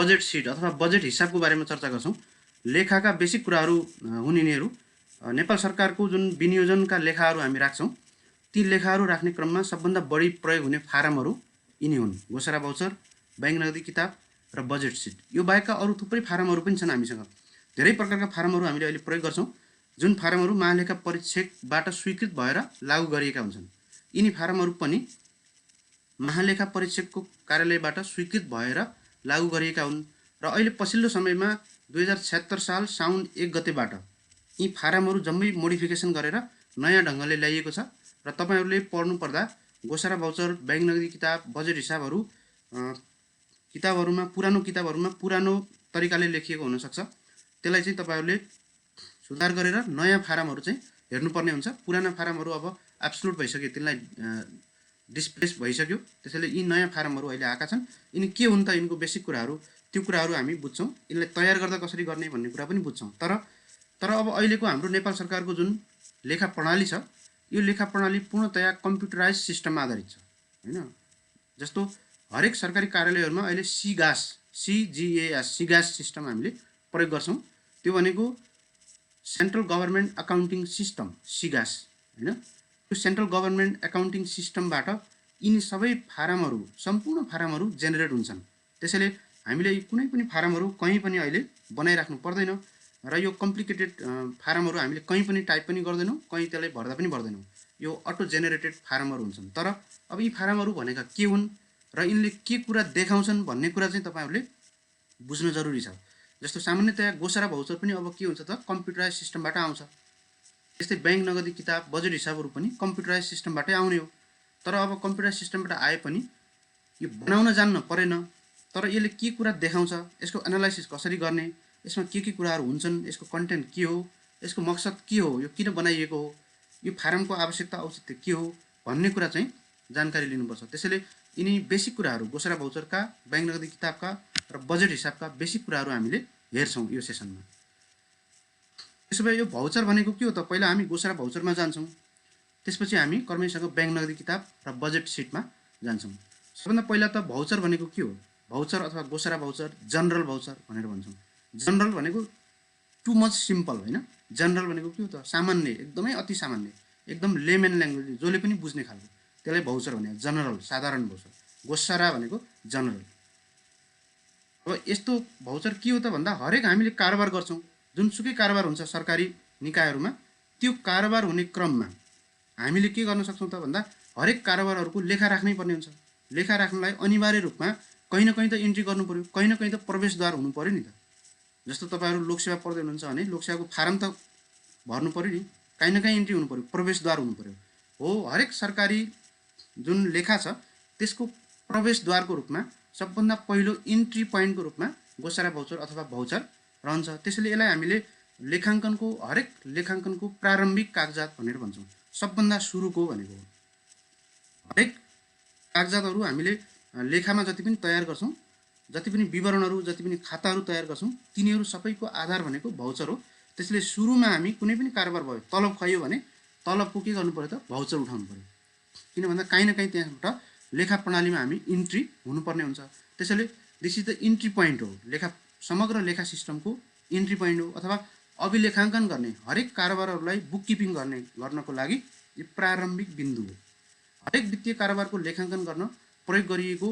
Budget seat अथवा budget हिसाबको बारेमा चर्चा गर्छौँ। लेखाका बेसिक कुराहरू हुन् यिनीहरू। नेपाल सरकारको जुन विनियोजनका लेखाहरू हामी राख्छौँ, ती लेखाहरू राख्ने क्रममा सबभन्दा बढी प्रयोग हुने फारमहरू यिनी हुन्: घोषणा भाउचर, ब्याङ्क नगदी किताब र बजेट सिट। यो बाहेकका अरू थुप्रै फारमहरू पनि छन् हामीसँग। धेरै प्रकारका फारमहरू हामीले अहिले प्रयोग गर्छौँ, जुन फारमहरू महालेखा परीक्षकबाट स्वीकृत भएर लागू गरिएका हुन्छन्। यिनी फारमहरू पनि महालेखा परीक्षकको कार्यालयबाट स्वीकृत भएर लागू गरिएका हुन् र अहिले पछिल्लो समयमा 2076 साल साउन 1 गतेबाट यी फारमहरू जम्मै मोडिफिकेसन गरेर नयाँ ढङ्गले ल्याइएको छ र तपाईँहरूले पढ्नुपर्दा घोषणा भाउचर, ब्याङ्क नगदी किताब, बजेट हिसाबहरू पुरानो किताबहरूमा पुरानो तरिकाले लेखिएको हुनसक्छ। त्यसलाई चाहिँ तपाईँहरूले सुधार गरेर नयाँ फारमहरू चाहिँ हेर्नुपर्ने हुन्छ। पुराना फारमहरू अब एब्सोल्युट भइसक्यो, त्यसलाई डिस्प्लेस भइसक्यो। त्यसैले यी नयाँ फारमहरू अहिले आएका छन्। यिनी के हुन् त, यिनको बेसिक कुराहरू, त्यो कुराहरू हामी बुझ्छौँ। यसलाई तयार गर्दा कसरी गर्ने भन्ने कुरा पनि बुझ्छौँ। तर अब अहिलेको हाम्रो नेपाल सरकारको जुन लेखा प्रणाली छ, यो लेखा प्रणाली पूर्णतया कम्प्युटराइज सिस्टममा आधारित छ, होइन? जस्तो हरेक सरकारी कार्यालयहरूमा अहिले सिगास सिस्टम हामीले प्रयोग गर्छौँ। त्यो भनेको central government accounting system, Sigas, होइन? यो सेन्ट्रल गभर्मेन्ट एकाउन्टिङ सिस्टमबाट यिनी सबै फारमहरू, सम्पूर्ण फारमहरू जेनेरेट हुन्छन्। त्यसैले हामीले कुनै पनि फारमहरू कहीँ पनि अहिले बनाइराख्नु पर्दैन र यो कम्प्लिकेटेड फारमहरू हामीले कहीँ पनि टाइप पनि गर्दैनौँ, कहीँ त्यसलाई भर्दा पनि भर्दैनौँ। यो अटो जेनेरेटेड फारमहरू हुन्छन्। तर अब यी फारमहरू भनेका के हुन् र यिनले के कुरा देखाउँछन् भन्ने कुरा चाहिँ तपाईँहरूले बुझ्नु जरुरी छ। जस्तो सामान्यतया घोषणा भाउचर पनि अब के हुन्छ त, कम्प्युटराइज सिस्टमबाट आउँछ। त्यस्तै ब्याङ्क नगदी किताब, बजेट हिसाबहरू पनि कम्प्युटराइज सिस्टमबाटै आउने हो। तर अब कम्प्युटराइज सिस्टमबाट आए पनि यो बनाउन जान्न परेन। तर यसले के कुरा देखाउँछ, यसको एनालाइसिस कसरी गर्ने, यसमा के कुराहरू हुन्छन्, यसको कन्टेन्ट के हो, यसको मकसद के हो, यो किन बनाइएको हो, यो फारमको आवश्यकता औचित्य के हो भन्ने कुरा चाहिँ जानकारी लिनुपर्छ। त्यसैले यिनी बेसिक कुराहरू, घोषणा भाउचरका, ब्याङ्क नगदी किताबका र बजेट हिसाबका बेसिक कुराहरू हामीले हेर्छौँ यो सेसनमा। त्यसो भए यो भाउचर भनेको के हो त? पहिला हामी घोषणा भाउचरमा जान्छौँ, त्यसपछि हामी क्रमैसँग ब्याङ्क नगदी किताब र बजेट सिटमा जान्छौँ। सबभन्दा पहिला त भाउचर भनेको के हो? भाउचर अथवा घोषणा भाउचर, जनरल भाउचर भनेर भन्छौँ। जनरल भनेको टु मच सिम्पल, होइन? जनरल भनेको के हो त? सामान्य, एकदमै अति सामान्य, एकदम लेमेन ल्याङ्ग्वेज, जसले पनि बुझ्ने खालको, त्यसलाई भाउचर भने। जनरल, साधारण भाउचर। घोषणा भनेको जनरल। अब यस्तो भाउचर के हो त भन्दा, हरेक हामीले कारोबार गर्छौँ, जुनसुकै कारोबार हुन्छ सरकारी निकायहरूमा, त्यो कारोबार हुने क्रममा हामीले के गर्न सक्छौँ त भन्दा, हरेक कारोबारहरूको लेखा राख्नै पर्ने हुन्छ। लेखा राख्नलाई अनिवार्य रूपमा कहीँ न कहीँ त इन्ट्री गर्नु पऱ्यो, कहीँ न कहीँ त प्रवेशद्वार हुनु पऱ्यो नि त। जस्तो तपाईँहरू लोकसेवा पढ्दै हुनुहुन्छ भने लोकसेवाको फारम त भर्नु पऱ्यो नि, कहीँ न कहीँ इन्ट्री हुनु पऱ्यो, प्रवेशद्वार हुनु पऱ्यो। हो, हरेक सरकारी जुन लेखा छ त्यसको प्रवेशद्वारको रूपमा सबभन्दा पहिलो इन्ट्री पोइन्टको रूपमा घोषणा भाउचर अथवा भाउचर रहन्छ। त्यसैले यसलाई हामीले हरेक लेखाङ्कनको प्रारम्भिक कागजात भनेर भन्छौँ। सबभन्दा सुरुको भनेको हो। हरेक कागजातहरू हामीले लेखामा जति पनि तयार गर्छौँ, जति पनि विवरणहरू, जति पनि खाताहरू तयार गर्छौँ, तिनीहरू सबैको आधार भनेको भाउचर हो। त्यसले सुरुमा हामी कुनै पनि कारोबार भयो, तलब खायो भने तलबको के गर्नु पऱ्यो त? भाउचर उठाउनु पऱ्यो। किन भन्दा कहीँ न कहीँ त्यहाँबाट लेखा प्रणालीमा हामी इन्ट्री हुनुपर्ने हुन्छ। त्यसैले this is the entry point हो, समग्र लेखा सिस्टमको इन्ट्री पोइन्ट हो। अथवा अभिलेखाङ्कन गर्ने, हरेक कारोबारहरूलाई बुक किपिङ गर्नको लागि यो प्रारम्भिक बिन्दु हो। हरेक वित्तीय कारोबारको लेखाङ्कन गर्न प्रयोग गरिएको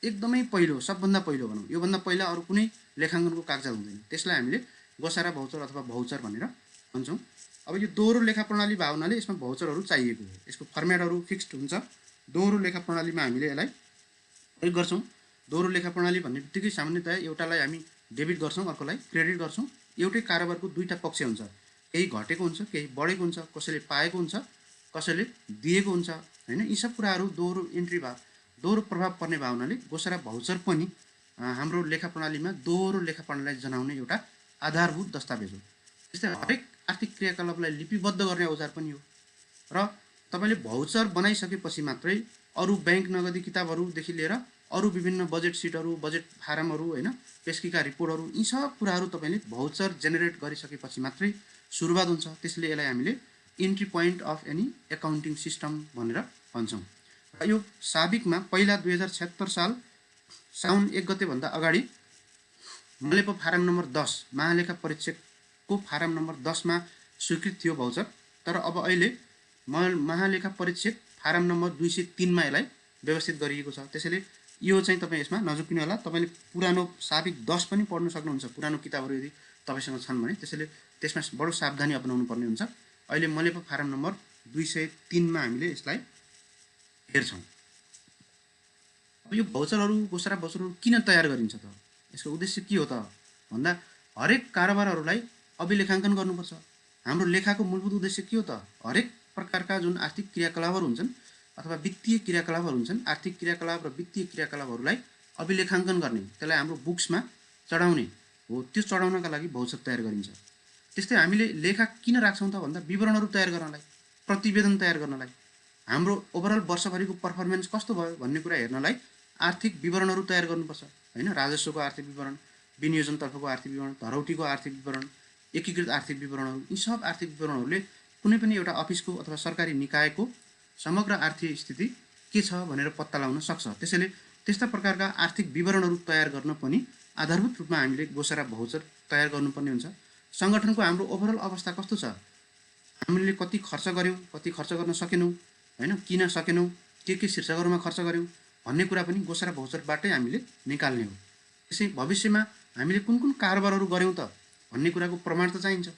एकदमै पहिलो, सबभन्दा पहिलो भनौँ, योभन्दा पहिला अरू कुनै लेखाङ्कनको कागजात हुँदैन। त्यसलाई हामीले घोषणा भाउचर अथवा भाउचर भनेर भन्छौँ। अब यो दोहोरो लेखा प्रणाली भएको हुनाले यसमा भाउचरहरू चाहिएको हो। यसको फर्मेटहरू फिक्स्ड हुन्छ। दोहोरो लेखा प्रणालीमा हामीले यसलाई प्रयोग गर्छौँ। दोहोरो लेखा प्रणाली भन्ने बित्तिकै सामान्यतया एउटालाई हामी डेबिट गर्छौँ, अर्कोलाई क्रेडिट गर्छौँ। एउटै कारोबारको दुईवटा पक्ष हुन्छ, केही घटेको हुन्छ, केही बढेको हुन्छ, कसैले पाएको हुन्छ, कसैले दिएको हुन्छ, होइन? यी सब कुराहरू दोहोरो प्रभाव पर्ने भएको हुनाले घोषणा भाउचर पनि हाम्रो लेखा प्रणालीमा दोहोरो लेखा प्रणालीलाई जनाउने एउटा आधारभूत दस्तावेज हो। त्यस्तै हरेक आर्थिक क्रियाकलापलाई लिपिबद्ध गर्ने औजार पनि हो। र तपाईँले भाउचर बनाइसकेपछि मात्रै अरू ब्याङ्क नगदी किताबहरूदेखि लिएर अरू विभिन्न बजेट सिटहरू, बजेट फारमहरू, होइन, पेस्कीका रिपोर्टहरू, यी सब कुराहरू तपाईँले भाउचर जेनेरेट गरिसकेपछि मात्रै सुरुवात हुन्छ। त्यसले यसलाई हामीले entry point of any accounting system भनेर भन्छौँ। र यो साबिकमा पहिला 2076 साल साउन 1 गतेभन्दा अगाडि मलेप फारम नम्बर 10 महालेखा परीक्षकको फारम नम्बर 10 मा स्वीकृत थियो भाउचर। तर अब अहिले महालेखा परीक्षक फारम नम्बर 203 मा यसलाई व्यवस्थित गरिएको छ। त्यसैले यो चाहिँ तपाईँ यसमा नझुक्किनु होला। तपाईँले पुरानो साबिक 10 पनि पढ्न सक्नुहुन्छ, पुरानो किताबहरू यदि तपाईँसँग छन् भने। त्यसैले त्यसमा बडो सावधानी अपनाउनु पर्ने हुन्छ। अहिले मलेप फारम नम्बर 203 मा हामीले यसलाई हेर्छौँ। यो भाउचरहरू घोषणा भाउचरहरू किन तयार गरिन्छ त? यसको उद्देश्य के हो त भन्दा हरेक कारोबारहरूलाई अभिलेखाङ्कन गर्नुपर्छ। हाम्रो लेखाको मूलभूत उद्देश्य के हो त? हरेक प्रकारका जुन आर्थिक क्रियाकलापहरू हुन्छन् अथवा वित्तीय क्रियाकलापहरू हुन्छन्, आर्थिक क्रियाकलाप र वित्तीय क्रियाकलापहरूलाई अभिलेखाङ्कन गर्ने, त्यसलाई हाम्रो बुक्समा चढाउने हो। त्यो चढाउनका लागि भाउचर तयार गरिन्छ। त्यस्तै हामीले लेखा किन राख्छौँ त भन्दा विवरणहरू तयार गर्नलाई, प्रतिवेदन तयार गर्नलाई, हाम्रो ओभरअल वर्षभरिको पर्फर्मेन्स कस्तो भयो भन्ने कुरा हेर्नलाई आर्थिक विवरणहरू तयार गर्नुपर्छ हैन। राजस्वको आर्थिक विवरण, विनियोजनतर्फको आर्थिक विवरण, धरौटीको आर्थिक विवरण, एकीकृत आर्थिक विवरणहरू, यी सब आर्थिक विवरणहरूले कुनै पनि एउटा अफिसको अथवा सरकारी निकायको समग्र आर्थिक स्थिति के छ भनेर पत्ता लगाउन सक्छ। त्यसैले त्यस्ता प्रकारका आर्थिक विवरणहरू तयार गर्न पनि आधारभूत रूपमा हामीले घोषणा भाउचर तयार गर्नुपर्ने हुन्छ। सङ्गठनको हाम्रो ओभरअल अवस्था कस्तो छ, हामीले कति खर्च गर्यौँ, कति खर्च गर्न सकेनौँ हैन, किन सकेनौँ, के शीर्षकहरूमा खर्च गर्यौँ भन्ने कुरा पनि घोषणा भाउचरबाटै हामीले निकाल्ने हो। त्यसै भविष्यमा हामीले कुन कुन कारोबारहरू गर्यौँ त भन्ने कुराको प्रमाण त चाहिन्छ।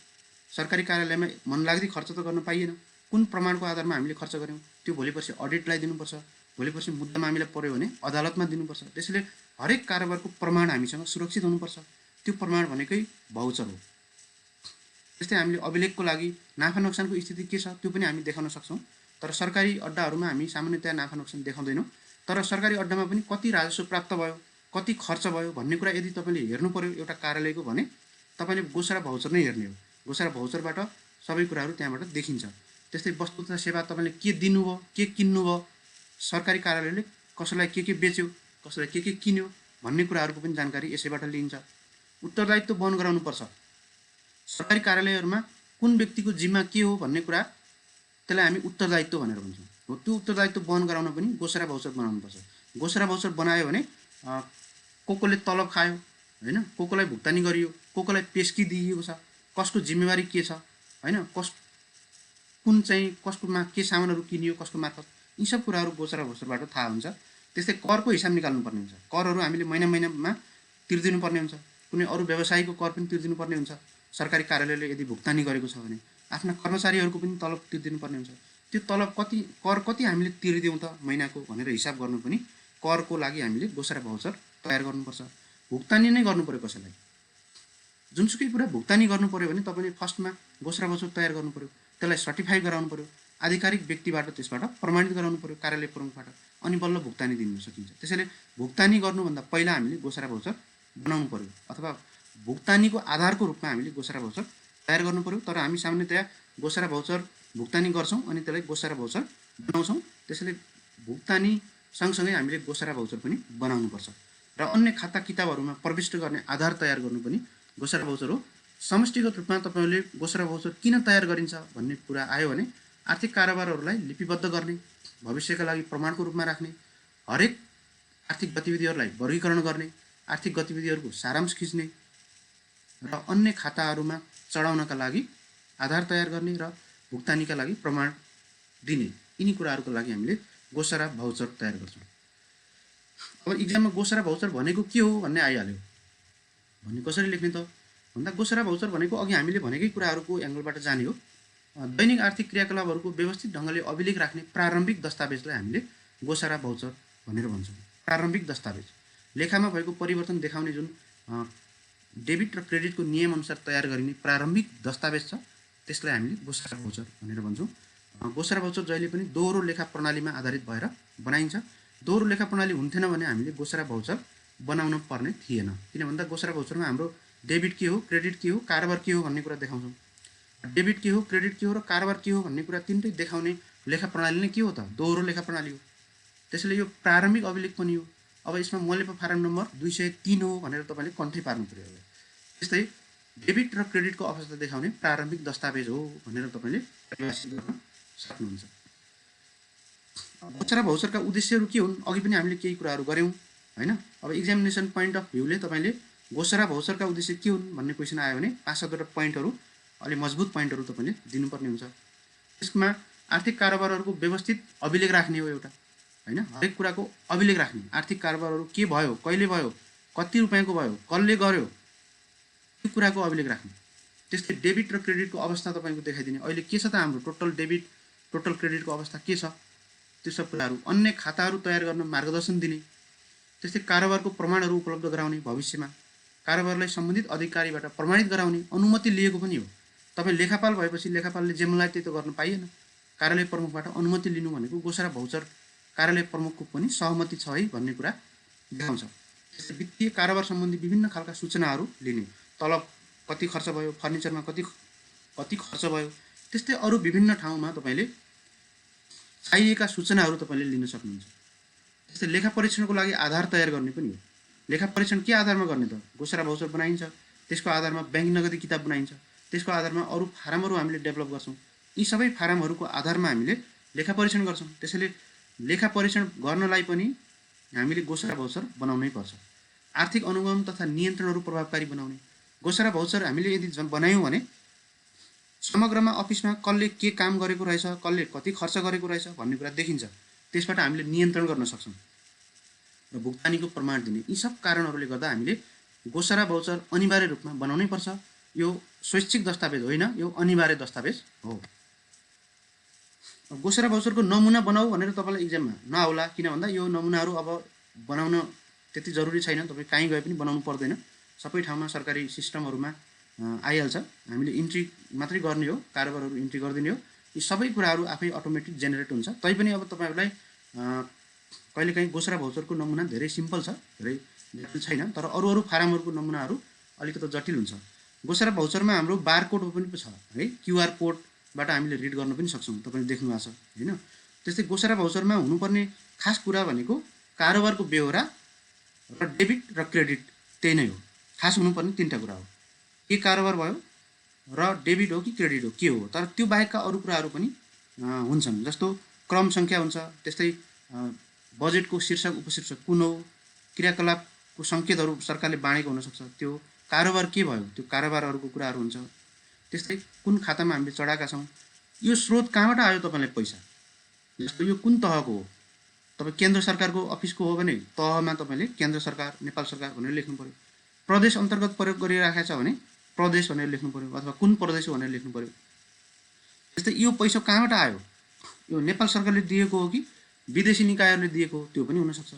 सरकारी कार्यालयमा मनलाग्दी खर्च त गर्न पाइएन। कुन प्रमाणको आधारमा हामीले खर्च गर्यौँ त्यो भोलिपर्सि अडिटलाई दिनुपर्छ। भोलिपर्सि मुद्दा मामिला पर्यो भने अदालतमा दिनुपर्छ। त्यसैले हरेक कारोबारको प्रमाण हामीसँग सुरक्षित हुनुपर्छ। त्यो प्रमाण भनेकै भाउचर हो। त्यस्तै हामीले अभिलेखको लागि नाफा नोक्सानको स्थिति के छ त्यो पनि हामी देखाउन सक्छौँ। तर सरकारी अड्डाहरूमा हामी सामान्यतया नाफा नोक्सान देखाउँदैनौँ। तर सरकारी अड्डामा पनि कति राजस्व प्राप्त भयो, कति खर्च भयो भन्ने कुरा यदि तपाईँले हेर्नु पर्यो एउटा कार्यालयको भने तपाईँले घोषणा भाउचर नै हेर्ने हो। घोषणा भाउचरबाट सबै कुराहरू त्यहाँबाट देखिन्छ। त्यस्तै वस्तु तथा सेवा तपाईँले के दिनुभयो, के किन्नुभयो, सरकारी कार्यालयले कसैलाई के बेच्यो, कसैलाई के किन्यो भन्ने कुराहरूको पनि जानकारी यसैबाट लिइन्छ। उत्तरदायित्व वहन गराउनुपर्छ। सरकारी कार्यालयहरूमा कुन व्यक्तिको जिम्मा के हो भन्ने कुरा त्यसलाई हामी उत्तरदायित्व भनेर भन्छौँ। हो त्यो उत्तरदायित्व वहन गराउन पनि घोषणा भाउचर बनाउनुपर्छ। घोषणा भाउचर बनायो भने कोले तलब खायो हैन, कोलाई भुक्तानी गरियो, कोलाई पेस्की दिइएको छ, कसको जिम्मेवारी के छ हैन, कुन चाहिँ कसकोमा के सामानहरू किनियो कसको मार्फत, यी सब कुराहरू घोषणा भाउचरबाट थाहा हुन्छ। त्यस्तै करको हिसाब निकाल्नुपर्ने हुन्छ। करहरू हामीले महिना महिनामा तिर्दिनु पर्ने हुन्छ। कुनै अरू व्यवसायीको कर पनि तिर्दिनु पर्ने हुन्छ। सरकारी कार्यालयले यदि भुक्तानी गरेको छ भने आफ्ना कर्मचारीहरूको पनि तलब तिर्दिनु पर्ने हुन्छ। त्यो तलब कर कति हामीले तिर्दियौँ त महिनाको भनेर हिसाब गर्नु पनि करको लागि हामीले घोषणा भाउचर तयार गर्नुपर्छ। भुक्तानी नै गर्नु पर्यो कसैलाई, जुनसुकै कुरा भुक्तानी गर्नु पर्यो भने तपाईँले फर्स्टमा घोषणा भाउचर तयार गर्नु पर्यो, त्यसलाई सर्टिफाई गराउनु पर्यो, आधिकारिक व्यक्तिबाट त्यसबाट प्रमाणित गराउनु पर्यो कार्यालय प्रमुखबाट, अनि बल्ल भुक्तानी दिनु सकिन्छ। त्यसैले भुक्तानी गर्नुभन्दा पहिला हामीले घोषणा भाउचर बनाउनु पर्यो अथवा भुक्तानीको आधारको रूपमा हामीले घोषणा भाउचर तयार गर्नु पर्यो। तर हामी सामान्यतया घोषणा भाउचर भुक्तानी गर्छौँ अनि त्यसलाई घोषणा भाउचर बनाउँछौँ। त्यसैले भुक्तानी सँगसँगै हामीले घोषणा भाउचर पनि बनाउनुपर्छ। र अन्य खाता किताबहरूमा प्रविष्ट गर्ने आधार तयार गर्नु पनि घोषणा भाउचर हो। समष्टिगत रूपमा तपाईँले घोषणा भाउचर किन तयार गरिन्छ भन्ने कुरा आयो भने आर्थिक कारोबारहरूलाई लिपिबद्ध गर्ने, भविष्यका लागि प्रमाणको रूपमा राख्ने, हरेक आर्थिक गतिविधिहरूलाई वर्गीकरण गर्ने, आर्थिक गतिविधिहरूको सारांश खिच्ने र अन्य खाताहरूमा चढाउनका लागि आधार तयार गर्ने र भुक्तानीका लागि प्रमाण दिने, यिनी कुराहरूको लागि हामीले घोषणा भाउचर तयार गर्छौँ। अब इक्जाममा घोषणा भाउचर भनेको के हो भन्ने आइहाल्यो भन्ने कसरी लेख्ने त भन्दा घोषणा भाउचर भनेको अघि हामीले भनेकै कुराहरूको एङ्गलबाट जाने हो। दैनिक आर्थिक क्रियाकलापहरूको व्यवस्थित ढङ्गले अभिलेख राख्ने प्रारम्भिक दस्तावेजलाई हामीले घोषणा भाउचर भनेर भन्छौँ। प्रारम्भिक दस्तावेज लेखामा भएको परिवर्तन देखाउने जुन डेबिट र क्रेडिटको नियमअनुसार तयार गरिने प्रारम्भिक दस्तावेज छ त्यसलाई हामीले घोषणा भाउचर भनेर भन्छौँ। घोषणा भाउचर जहिले पनि दोहोरो लेखा प्रणालीमा आधारित भएर बनाइन्छ। दोहोरो लेखा प्रणाली हुन्थेन भने हामीले घोषणा भाउचर बनाउन पर्ने थिएन। किन भन्दा घोषणा भाउचरमा हाम्रो डेबिट के हो, क्रेडिट के हो, कारोबार के हो भन्ने कुरा देखाउँछौँ। डेबिट के हो, क्रेडिट के हो र कारोबार के हो भन्ने कुरा तिनटै देखाउने लेखा प्रणाली नै के हो त? दोहोरो लेखा प्रणाली हो। त्यसैले यो प्रारम्भिक अभिलेख पनि हो। अब यसमा मलेप फारम नम्बर 203 हो भनेर तपाईँले कन्ट्री पार्नु पर्यो। त्यस्तै डेबिट र क्रेडिटको अवस्था देखाउने प्रारम्भिक दस्तावेज हो भनेर तपाईँले परिभाषित गर्न सक्नुहुन्छ। घोषणा भाउचरका उद्देश्यहरू के हुन् अघि पनि हामीले केही कुराहरू गऱ्यौँ हैन। अब एक्जामिनेसन पोइन्ट अफ भ्यूले तपाईँले घोषणा भौचरका उद्देश्य के हुन् भन्ने क्वेसन आयो भने 5-7वटा पोइन्टहरू, अलि मजबुत पोइन्टहरू तपाईँले दिनुपर्ने हुन्छ। त्यसमा आर्थिक कारोबारहरूको व्यवस्थित अभिलेख राख्ने हो एउटा, हैन? हरेक कुराको अभिलेख राख्ने। आर्थिक कारोबारहरू के भयो, कहिले भयो, कति रुपैयाँको भयो, कसले गर्यो, त्यो कुराको अभिलेख राख्ने। त्यस्तै डेबिट र क्रेडिटको अवस्था तपाईँको देखाइदिने। अहिले के छ त हाम्रो टोटल डेबिट, टोटल क्रेडिटको अवस्था के छ, त्यो सब कुराहरू। अन्य खाताहरू तयार गर्न मार्गदर्शन दिने। त्यस्तै कारोबारको प्रमाणहरू उपलब्ध गराउने, भविष्यमा कारोबारलाई सम्बन्धित अधिकारीबाट प्रमाणित गराउने, अनुमति लिएको पनि हो। तपाईँ लेखापाल भएपछि लेखापालले जे मन लाग्यो त्यही त गर्न पाइएन। कार्यालय प्रमुखबाट अनुमति लिनु भनेको घोषणा भौचर कार्यालय प्रमुखको पनि सहमति छ है भन्ने कुरा देखाउँछ। त्यस्तै वित्तीय कारोबार सम्बन्धी विभिन्न खालका सूचनाहरू लिने। तलब कति खर्च भयो, फर्निचरमा कति खर्च भयो, त्यस्तै अरू विभिन्न ठाउँमा तपाईँले चाहिएका सूचनाहरू तपाईँले लिन सक्नुहुन्छ। त्यस्तै लेखा परीक्षणको लागि आधार तयार गर्ने पनि हो। लेखा परीक्षण के आधारमा गर्ने त? घोषणा भौचर बनाइन्छ, त्यसको आधारमा ब्याङ्क नगदी किताब बनाइन्छ, त्यसको आधारमा अरू फारमहरू हामीले डेभलप गर्छौँ। यी सबै फारमहरूको आधारमा हामीले लेखा परीक्षण गर्छौँ। त्यसैले लेखा परीक्षण गर्नलाई पनि हामीले घोषणा भौचर बनाउनै पर्छ। आर्थिक अनुगमन तथा नियन्त्रणहरू प्रभावकारी बनाउने। घोषणा भौचर हामीले यदि बनायौँ भने समग्रमा अफिसमा कसले के काम गरेको रहेछ, कसले कति खर्च गरेको रहेछ भन्ने कुरा देखिन्छ। त्यसबाट हामीले नियन्त्रण गर्न सक्छौँ र भुक्तानीको प्रमाण दिने। यी सब कारणहरूले गर्दा हामीले घोषणा भौचर अनिवार्य रूपमा बनाउनै पर्छ। यो स्वैच्छिक दस्तावेज होइन, यो अनिवार्य दस्तावेज हो। घोषणा भौचरको नमुना बनाऊ भनेर तपाईँलाई इक्जाममा नआउला, किन भन्दा यो नमुनाहरू अब बनाउन त्यति जरुरी छैन। तपाईँ कहीँ गए पनि बनाउनु पर्दैन, सबै ठाउँमा सरकारी सिस्टमहरूमा आइहाल्छ। हामीले इन्ट्री मात्रै गर्ने हो, कारोबारहरू इन्ट्री गरिदिने हो। यी सबै कुराहरू आफै अटोमेटिक जेनेरेट हुन्छ। तैपनि अब तपाईँहरूलाई कहिलेकाहीँ घोषणा भौचरको नमुना धेरै सिम्पल छ, धेरै जटिल छैन, तर अरू फारमहरूको नमुनाहरू अलिकति जटिल हुन्छ। घोषणा भौचरमा हाम्रो बारकोड पनि छ है, क्युआर कोडबाट हामीले रिड गर्न पनि सक्छौँ, तपाईँले देख्नु भएको छ होइन। त्यस्तै घोषणा भौचरमा हुनुपर्ने खास कुरा भनेको कारोबारको बेहोरा र डेबिट र क्रेडिट, त्यही नै हो। खास हुनुपर्ने 3टा कुरा हो। के कारोबार भयो र डेबिट हो कि क्रेडिट हो, के हो। तर त्यो बाहेकका अरू कुराहरू पनि हुन्छन्, जस्तो क्रम सङ्ख्या हुन्छ, त्यस्तै बजेटको शीर्षक उपशीर्षक कुन हो, क्रियाकलापको सङ्केतहरू सरकारले बाँडेको हुनसक्छ, त्यो कारोबार के भयो, त्यो कारोबारहरूको कुराहरू हुन्छ। त्यस्तै कुन खातामा हामीले चढाएका छौँ, यो स्रोत कहाँबाट आयो तपाईँलाई पैसा, जस्तो यो कुन तहको हो। तपाईँ केन्द्र सरकारको अफिसको हो भने तहमा तपाईँले केन्द्र सरकार, नेपाल सरकार भनेर लेख्नु पऱ्यो। प्रदेश अन्तर्गत प्रयोग गरिराखेको छ भने प्रदेश भनेर लेख्नु पऱ्यो, अथवा कुन प्रदेश हो भनेर लेख्नु पऱ्यो। त्यस्तै यो पैसा कहाँबाट आयो, यो नेपाल सरकारले दिएको हो कि विदेशी निकायहरूले दिएको हो, त्यो पनि हुनसक्छ।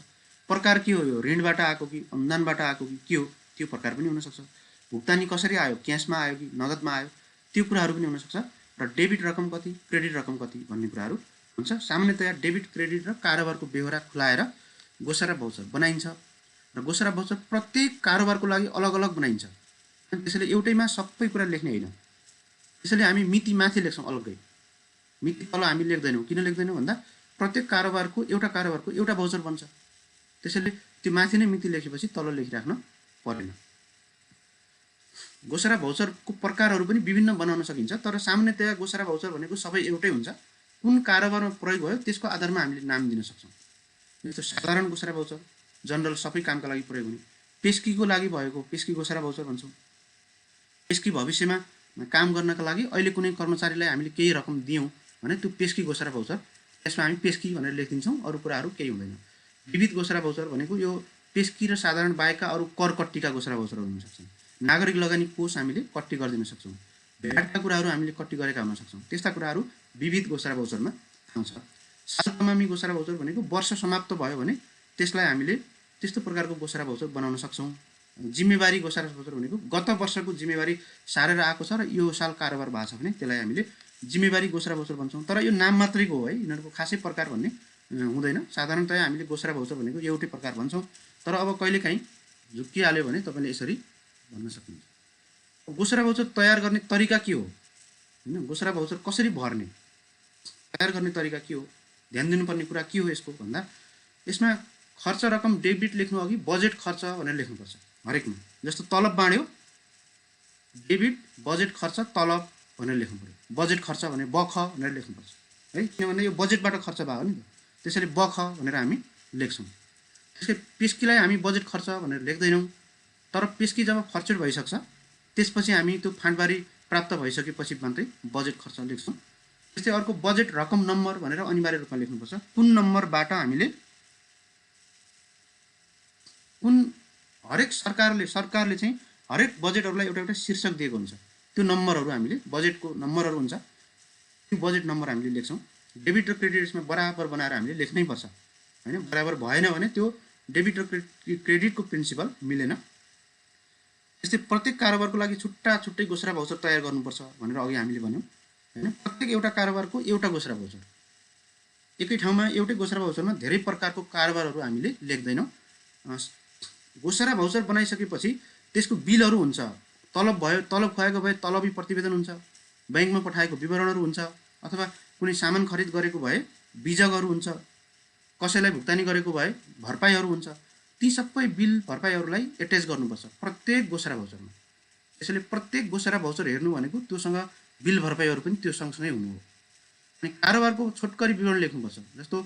प्रकार के हो, यो ऋणबाट आएको कि अनुदानबाट आएको कि के हो, त्यो प्रकार पनि हुनसक्छ। भुक्तानी कसरी आयो, क्यासमा आयो कि नगदमा आयो, त्यो कुराहरू पनि हुनसक्छ। र डेबिट रकम कति, क्रेडिट रकम कति भन्ने कुराहरू हुन्छ। सामान्यतया डेबिट, क्रेडिट र कारोबारको बेहोरा खुलाएर घोषणा भौचर बनाइन्छ र घोषणा भौचर प्रत्येक कारोबारको लागि अलग अलग बनाइन्छ। त्यसैले एउटैमा सबै कुरा लेख्ने होइन। त्यसैले हामी मिति माथि लेख्छौँ अलग्गै, मिति तल हामी लेख्दैनौँ। किन लेख्दैनौँ भन्दा प्रत्येक कारोबारको एउटा भौचर बन्छ। त्यसैले त्यो माथि नै मिति लेखेपछि तल लेखिराख्न परेन। घोषणा भौचरको प्रकारहरू पनि विभिन्न बनाउन सकिन्छ, तर सामान्यतया घोषणा भौचर भनेको सबै एउटै हुन्छ। कुन कारोबारमा प्रयोग भयो त्यसको आधारमा हामीले नाम दिन सक्छौँ। जस्तो साधारण घोषणा भौचर, जनरल सबै कामका लागि प्रयोग हुने। पेस्कीको लागि भएको पेस्की घोषणा भौचर भन्छौँ। पेस्की भविष्यमा काम गर्नका लागि अहिले कुनै कर्मचारीलाई हामीले केही रकम दियौँ भने त्यो पेस्की घोषणा भौचर, त्यसमा हामी पेस्की भनेर लेखिदिन्छौँ, अरू कुराहरू केही हुँदैन। विविध घोषणा भौचर भनेको यो पेस्की र साधारण बाहेकका अरू कर कट्टीका घोषणा भौचर हुन सक्छन्। नागरिक लगानी कोष हामीले कट्टी गरिदिन सक्छौँ, भ्याटका कुराहरू हामीले कट्टी गरेका हुन सक्छौँ। त्यस्ता कुराहरू विविध घोषणा भौचरमा आउँछ। सालतमामी घोषणा भौचर भनेको वर्ष समाप्त भयो भने त्यसलाई हामीले त्यस्तो प्रकारको घोषणा भौचर बनाउन सक्छौँ। जिम्मेवारी घोषणा भौचर भनेको गत वर्षको जिम्मेवारी सारेर आएको छ र यो साल कारोबार भएको छ भने त्यसलाई हामीले जिम्मेवारी घोषणा भौचर भन्छौँ। तर यो नाम मात्रैको हो है, यिनीहरूको खासै प्रकार भन्ने हुँदैन। साधारणतया हामीले घोषणा भौचर भनेको एउटै प्रकार भन्छौँ। तर अब कहिलेकाहीँ झुक्किहाल्यो भने तपाईँले यसरी भन्न सक्नुहुन्छ। घोषणा भौचर तयार गर्ने तरिका के हो होइन, घोषणा भौचर कसरी भर्ने, तयार गर्ने तरिका के हो, ध्यान दिनुपर्ने कुरा के हो यसको भन्दा यसमा खर्च रकम डेबिट लेख्नु अघि बजेट खर्च भनेर लेख्नुपर्छ हरेकमा। जस्तो तलब बाँड्यो, डेबिट बजेट खर्च तलब भनेर लेख्नु पऱ्यो। बजेट खर्च भने बख भनेर लेख्नुपर्छ है, किनभने यो बजेटबाट खर्च भयो नि त, त्यसैले बख भनेर हामी लेख्छौँ। त्यसै पेस्कीलाई हामी बजेट खर्च भनेर लेख्दैनौँ, तर पेस्की जब खर्चेड भइसक्छ त्यसपछि हामी त्यो फान्डबारी प्राप्त भइसकेपछि मात्रै बजेट खर्च लेख्छौँ। त्यस्तै अर्को बजेट रकम नम्बर भनेर अनिवार्य रूपमा लेख्नुपर्छ। कुन नम्बरबाट हामीले कुन हरेक सरकारले चाहिँ हरेक बजेटहरूलाई एउटा एउटा शीर्षक दिएको हुन्छ, त्यो नम्बरहरू हामीले बजेटको नम्बरहरू हुन्छ, त्यो बजेट नम्बर हामीले लेख्छौँ। डेबिट र क्रेडिट यसमा बराबर बनाएर हामीले लेख्नै पर्छ हैन। बराबर भएन भने त्यो डेबिट र क्रेडिटको प्रिन्सिपल मिलेन। त्यस्तै प्रत्येक कारोबारको लागि छुट्टै घोषणा भाउचर तयार गर्नुपर्छ भनेर अघि हामीले भन्यौँ हैन। प्रत्येक एउटा कारोबारको एउटा घोषणा भाउचर, एकै ठाउँमा एउटै घोषणा भाउचरमा धेरै प्रकारको कारोबारहरू हामीले लेख्दैनौँ। घोषणा भाउचर बनाइसकेपछि त्यसको बिलहरू हुन्छ, तलब खुवाएको भए तलबी प्रतिवेदन हुन्छ, ब्याङ्कमा पठाएको विवरणहरू हुन्छ, अथवा कुनै सामान खरिद गरेको भए बिजकहरू हुन्छ, कसैलाई भुक्तानी गरेको भए भरपाईहरू हुन्छ। ती सबै बिल भरपाईहरूलाई एट्याच गर्नुपर्छ प्रत्येक घोषणा भाउचरमा। त्यसैले प्रत्येक घोषणा भाउचर हेर्नु भनेको त्योसँग बिल भरपाईहरू पनि त्यो सँगसँगै हुनु हो। अनि कारोबारको छोटकरी विवरण लेख्नुपर्छ, जस्तो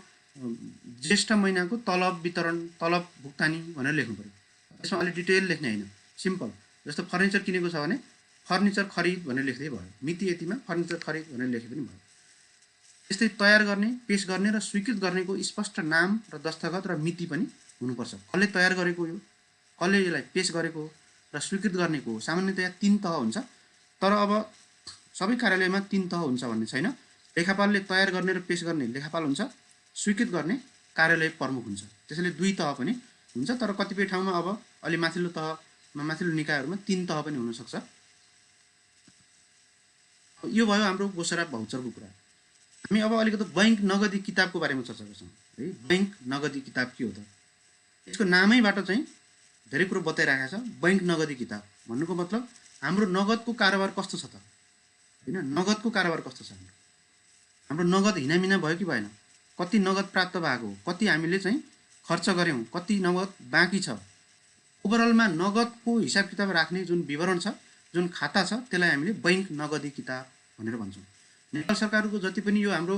ज्येष्ठ महिनाको तलब वितरण, तलब भुक्तानी भनेर लेख्नु पर्यो। त्यसमा अलि डिटेल लेख्ने होइन, सिम्पल। जस्तो फर्निचर किनेको छ भने फर्निचर खरिद भनेर लेख्दै भयो, मिति यतिमा फर्निचर खरिद भनेर लेखे पनि भयो। त्यस्तै तयार गर्ने, पेश गर्ने र स्वीकृत गर्नेको स्पष्ट नाम र दस्तखत र मिति पनि हुनुपर्छ। कसले तयार गरेको, यो कसले यसलाई पेश गरेको र स्वीकृत गर्नेको सामान्यतया 3 तह हुन्छ, तर अब सबै कार्यालयमा 3 तह हुन्छ भन्ने छैन। लेखापालले तयार गर्ने र पेश गर्ने लेखापाल हुन्छ, स्वीकृत गर्ने कार्यालय प्रमुख हुन्छ। त्यसैले 2 तह पनि हुन्छ, तर कतिपय ठाउँमा अब अलि माथिल्लो निकायहरूमा 3 तह पनि हुनसक्छ। यो भयो हाम्रो घोषणा भाउचरको कुरा। हामी अब अलिकति बैंक नगदी किताबको बारेमा चर्चा गर्छौँ है। बैंक नगदी किताब के हो त? यसको नामैबाट चाहिँ धेरै कुरो बताइरहेको छ। बैंक नगदी किताब भन्नुको मतलब हाम्रो नगदको कारोबार कस्तो छ त हैन। नगदको कारोबार कस्तो छ हाम्रो नगद हिनामिना भयो कि भएन, कति नगद प्राप्त भएको, कति हामीले चाहिँ खर्च गऱ्यौँ, कति नगद बाँकी छ, ओभरअलमा नगदको हिसाब किताब राख्ने जुन विवरण छ, जुन खाता छ, त्यसलाई हामीले बैंक नगदी किताब भनेर भन्छौँ। नेपाल सरकारको जति पनि यो हाम्रो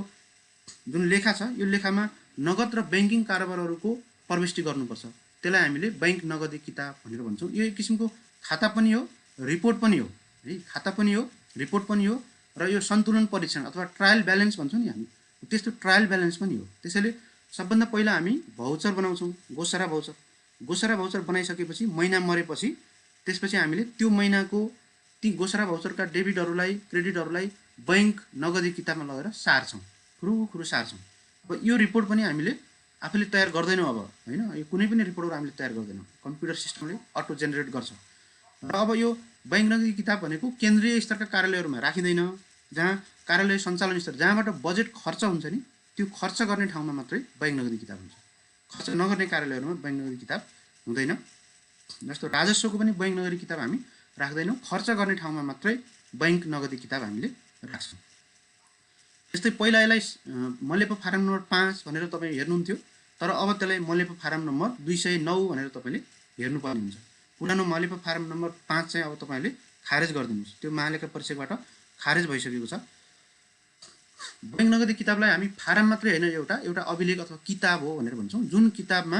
जुन लेखा छ, यो लेखामा नगद र ब्याङ्किङ कारोबारहरूको प्रविष्टि गर्नुपर्छ, त्यसलाई हामीले बैंक नगदी किताब भनेर भन्छौँ। यो एक किसिमको खाता पनि हो, रिपोर्ट पनि हो है। खाता पनि हो, रिपोर्ट पनि हो, र यो सन्तुलन परीक्षण अथवा ट्रायल ब्यालेन्स भन्छौँ नि हामी, त्यस्तो ट्रायल ब्यालेन्स पनि हो। त्यसैले सबभन्दा पहिला हामी भाउचर बनाउँछौँ, घोषणा भाउचर। घोषणा भाउचर बनाइसकेपछि महिना मरेपछि त्यसपछि हामीले त्यो महिनाको ती घोषणा भाउचरका डेबिटहरूलाई, क्रेडिटहरूलाई बैंक नगदी किताबमा लगेर सार्छौँ, खुरुखुरु सार्छौँ। अब यो रिपोर्ट पनि हामीले आफूले तयार गर्दैनौँ अब हैन। यो कुनै पनि रिपोर्टहरू हामीले तयार गर्दैनौँ, कम्प्युटर सिस्टमले अटो जेनेरेट गर्छ। र अब यो बैंक नगदी किताब भनेको केन्द्रीय स्तरका कार्यालयहरूमा राखिँदैन, जहाँ कार्यालय सञ्चालन स्तर, जहाँबाट बजेट खर्च हुन्छ नि, त्यो खर्च गर्ने ठाउँमा मात्रै बैंक नगदी किताब हुन्छ। खर्च नगर्ने कार्यालयहरूमा बैंक नगदी किताब हुँदैन। जस्तो राजस्वको पनि बैंक नगदी किताब हामी राख्दैनौँ, खर्च गर्ने ठाउँमा मात्रै बैंक नगदी किताब हामीले राख्छौँ। त्यस्तै पहिला यसलाई मलेपो फारम नम्बर 5 भनेर तपाईँ हेर्नुहुन्थ्यो, तर अब त्यसलाई मलेपो फारम नम्बर 209 भनेर तपाईँले हेर्नुपर्ने हुन्छ। पुरानो मलेपो फारम नम्बर 5 चाहिँ अब तपाईँले खारेज गरिदिनुहोस्, त्यो महालेखा परिक्षकबाट खारेज भइसकेको छ। बैंक नगदी किताबलाई हामी फारम मात्रै होइन, एउटा अभिलेख अथवा किताब हो भनेर भन्छौँ, जुन किताबमा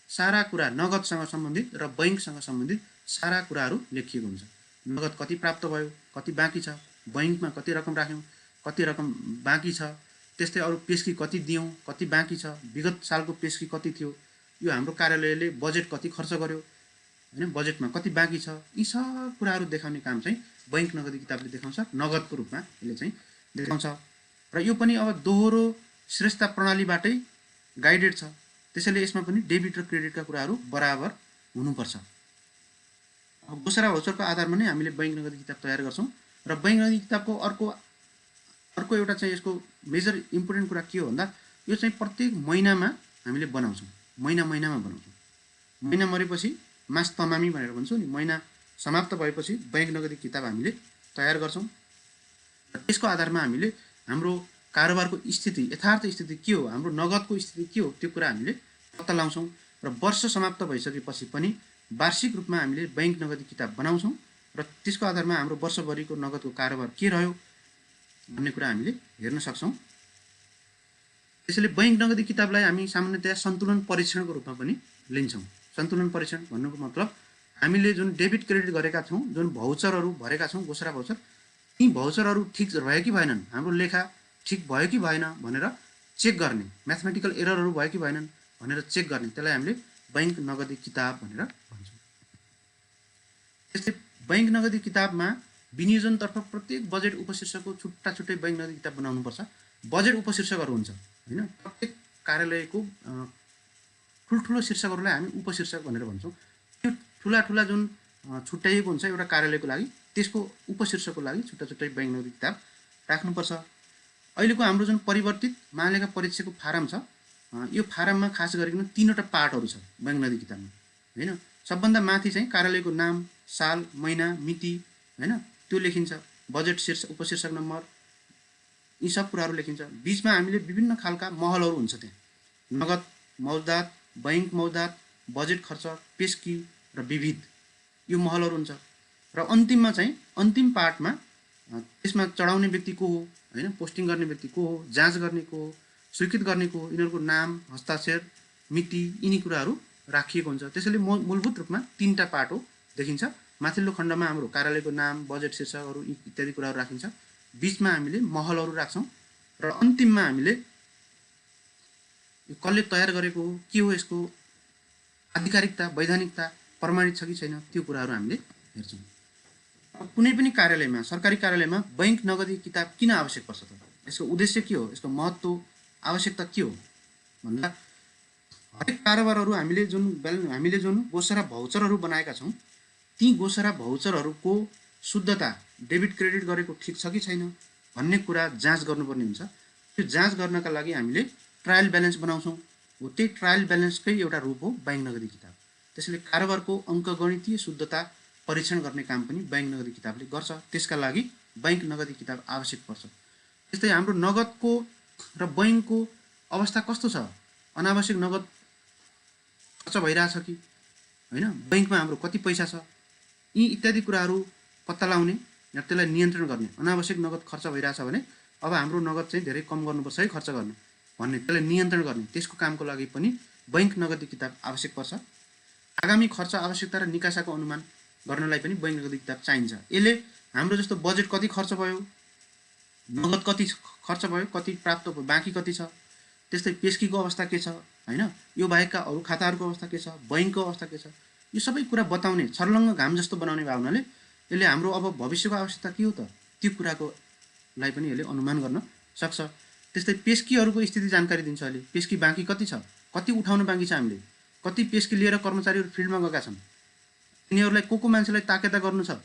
सारा कुरा नगदसँग सम्बन्धित र बैंकसँग सम्बन्धित सारा कुराहरू लेखिएको हुन्छ। नगद कति प्राप्त भयो, कति बाँकी छ, बैंकमा कति रकम राख्यौँ, कति रकम बाँकी छ, त्यस्तै अरू पेस्की कति दियौँ, कति बाँकी छ, विगत सालको पेस्की कति थियो, यो हाम्रो कार्यालयले बजेट कति खर्च गर्यो हैन, बजेटमा कति बाँकी छ, यी सब कुराहरू देखाउने काम चाहिँ बैंक नगदी किताबले देखाउँछ, नगदको रूपमा यसले चाहिँ देखाउँछ। र यो पनि अब दोहोरो श्रेष्ठता प्रणालीबाटै गाइडेड छ। त्यसैले यसमा पनि डेबिट र क्रेडिटका कुराहरू बराबर हुनुपर्छ। अब घोषणा भाउचरको आधारमा नै हामीले बैंक नगदी किताब तयार गर्छौँ। र बैंक नगदी किताबको अर्को एउटा चाहिँ यसको मेजर इम्पोर्टेन्ट कुरा के हो भन्दा, यो चाहिँ प्रत्येक महिनामा हामीले बनाउँछौँ, महिनामा बनाउँछौँ। महिना मरेपछि मास तमामी भनेर भन्छौँ नि, महिना समाप्त भएपछि बैंक नगदी किताब हामीले तयार गर्छौँ। र त्यसको आधारमा हामीले हाम्रो कारोबारको स्थिति, यथार्थ स्थिति के हो, हाम्रो नगदको स्थिति के हो, त्यो कुरा हामीले पत्ता लगाउँछौँ। र वर्ष समाप्त भइसकेपछि पनि वार्षिक रूपमा हामीले बैंक नगदी किताब बनाउँछौँ, र त्यसको आधारमा हाम्रो वर्षभरिको नगदको कारोबार के रह्यो भन्ने कुरा हामीले हेर्न सक्छौँ। त्यसैले बैंक नगदी किताबलाई हामी सामान्यतया सन्तुलन परीक्षणको रूपमा पनि लिन्छौँ। सन्तुलन परीक्षण भन्नुको मतलब हामीले जुन डेबिट क्रेडिट गरेका छौँ, जुन भाउचरहरू भरेका छौँ, गोसरा भाउचर, ती भाउचरहरू ठिक भयो कि भएनन्, हाम्रो लेखा ठिक भयो कि भएन भनेर चेक गर्ने, म्याथमेटिकल एररहरू भयो कि भएनन् भनेर चेक गर्ने, त्यसलाई हामीले बैंक नगदी किताब भनेर भन्छौँ। त्यस्तै बैंक नगदी किताबमा विनियोजनतर्फ प्रत्येक बजेट उपशीर्षकको छुट्टा छुट्टै बैंक नगदी किताब बनाउनुपर्छ। बजेट उपशीर्षकहरू हुन्छ होइन, प्रत्येक कार्यालयको ठुल्ठुलो शीर्षकहरूलाई हामी उपशीर्षक भनेर भन्छौँ। त्यो ठुला ठुला जुन छुट्याइएको हुन्छ एउटा कार्यालयको लागि, त्यसको उपशीर्षकको लागि छुट्टा छुट्टै बैंक नगदी किताब राख्नुपर्छ। अहिलेको हाम्रो जुन परिवर्तित महालेखा परीक्षाको फारम छ, यो फारममा खास गरिकन 3वटा पार्टहरू छ बैंक नगदी किताबमा होइन। सबभन्दा माथि चाहिँ कार्यालयको नाम, साल, महिना, मिति होइन, त्यो लेखिन्छ, बजेट शीर्षक, उपशीर्षक नम्बर, यी सब कुराहरू लेखिन्छ। बिचमा हामीले विभिन्न खालका महलहरू हुन्छ, त्यहाँ नगद, मौजदात, बैंक मौजदात, बजेट खर्च, पेस्की र विविध, यो महलहरू हुन्छ। र अन्तिममा चाहिँ अन्तिम पार्टमा त्यसमा चढाउने व्यक्ति को हो होइन, पोस्टिङ गर्ने व्यक्ति को हो, जाँच गर्ने को हो, स्वीकृत गर्ने को हो, यिनीहरूको नाम, हस्ताक्षर, मिति, यिनी कुराहरू राखिएको हुन्छ। त्यसैले मूलभूत रूपमा 3टा पार्ट हो देखिन्छ। माथिल्लो खण्डमा हाम्रो कार्यालयको नाम, बजेट शीर्षकहरू इत्यादि कुराहरू राखिन्छ। बिचमा हामीले महलहरू राख्छौँ र अन्तिममा हामीले यो कसले तयार गरेको हो, के हो, यसको आधिकारिकता, वैधानिकता प्रमाणित छ कि छैन, त्यो कुराहरू हामीले हेर्छौँ। कुनै पनि कार्यालयमा, सरकारी कार्यालयमा बैंक नगदी किताब किन आवश्यक पर्छ त? यसको उद्देश्य के हो, यसको महत्त्व, आवश्यकता के हो भन्दा हरेक कारोबारहरू हामीले जुन गोसरा भाउचरहरू बनाएका छौँ, ती गोसरा भाउचरहरूको शुद्धता, डेबिट क्रेडिट गरेको ठिक छ कि छैन भन्ने कुरा जाँच गर्नुपर्ने हुन्छ। त्यो जाँच गर्नका लागि हामीले ट्रायल ब्यालेन्स बनाउँछौँ। हो त्यही ट्रायल ब्यालेन्सकै एउटा रूप हो बैंक नगदी किताब। त्यसैले कारोबारको अङ्कगणितीय शुद्धता परीक्षण गर्ने काम पनि बैंक नगदी किताबले गर्छ। त्यसका लागि बैंक नगदी किताब आवश्यक पर्छ। त्यस्तै हाम्रो नगदको र बैंकको अवस्था कस्तो छ, अनावश्यक नगद खर्च भइरहेछ कि होइन, बैंकमा हाम्रो कति पैसा छ, यी इत्यादि कुराहरू पत्ता लगाउने र त्यसलाई नियन्त्रण गर्ने। अनावश्यक नगद खर्च भइरहेछ भने अब हाम्रो नगद चाहिँ धेरै कम गर्नुपर्छ है खर्च गर्ने भन्ने, त्यसलाई नियन्त्रण गर्ने, त्यसको कामको लागि पनि बैंक नगदी किताब आवश्यक पर्छ। आगामी खर्च, आवश्यकता र निकासाको अनुमान गर्नलाई पनि बैंक नगदी किताब चाहिन्छ। यसले हाम्रो जस्तो बजेट कति खर्च भयो, नगद कति खर्च भयो, कति प्राप्त भयो, बाँकी कति छ, त्यस्तै पेस्कीको अवस्था के छ होइन, यो बाहेकका अरू खाताहरूको अवस्था के छ, बैंकको अवस्था के छ, यो सबै कुरा बताउने, छर्लङ्ग घाम जस्तो बनाउने भावनाले यसले हाम्रो अब भविष्यको आवश्यकता के हो त, त्यो कुराको लाई पनि यसले अनुमान गर्न सक्छ। त्यस्तै पेस्कीहरूको स्थिति जानकारी दिन्छ। अहिले पेस्की बाँकी कति छ, कति उठाउनु बाँकी छ, हामीले कति पेस्की लिएर कर्मचारीहरू फिल्डमा गएका छन्, यिनीहरूलाई को मान्छेलाई ताकेता गर्नु छ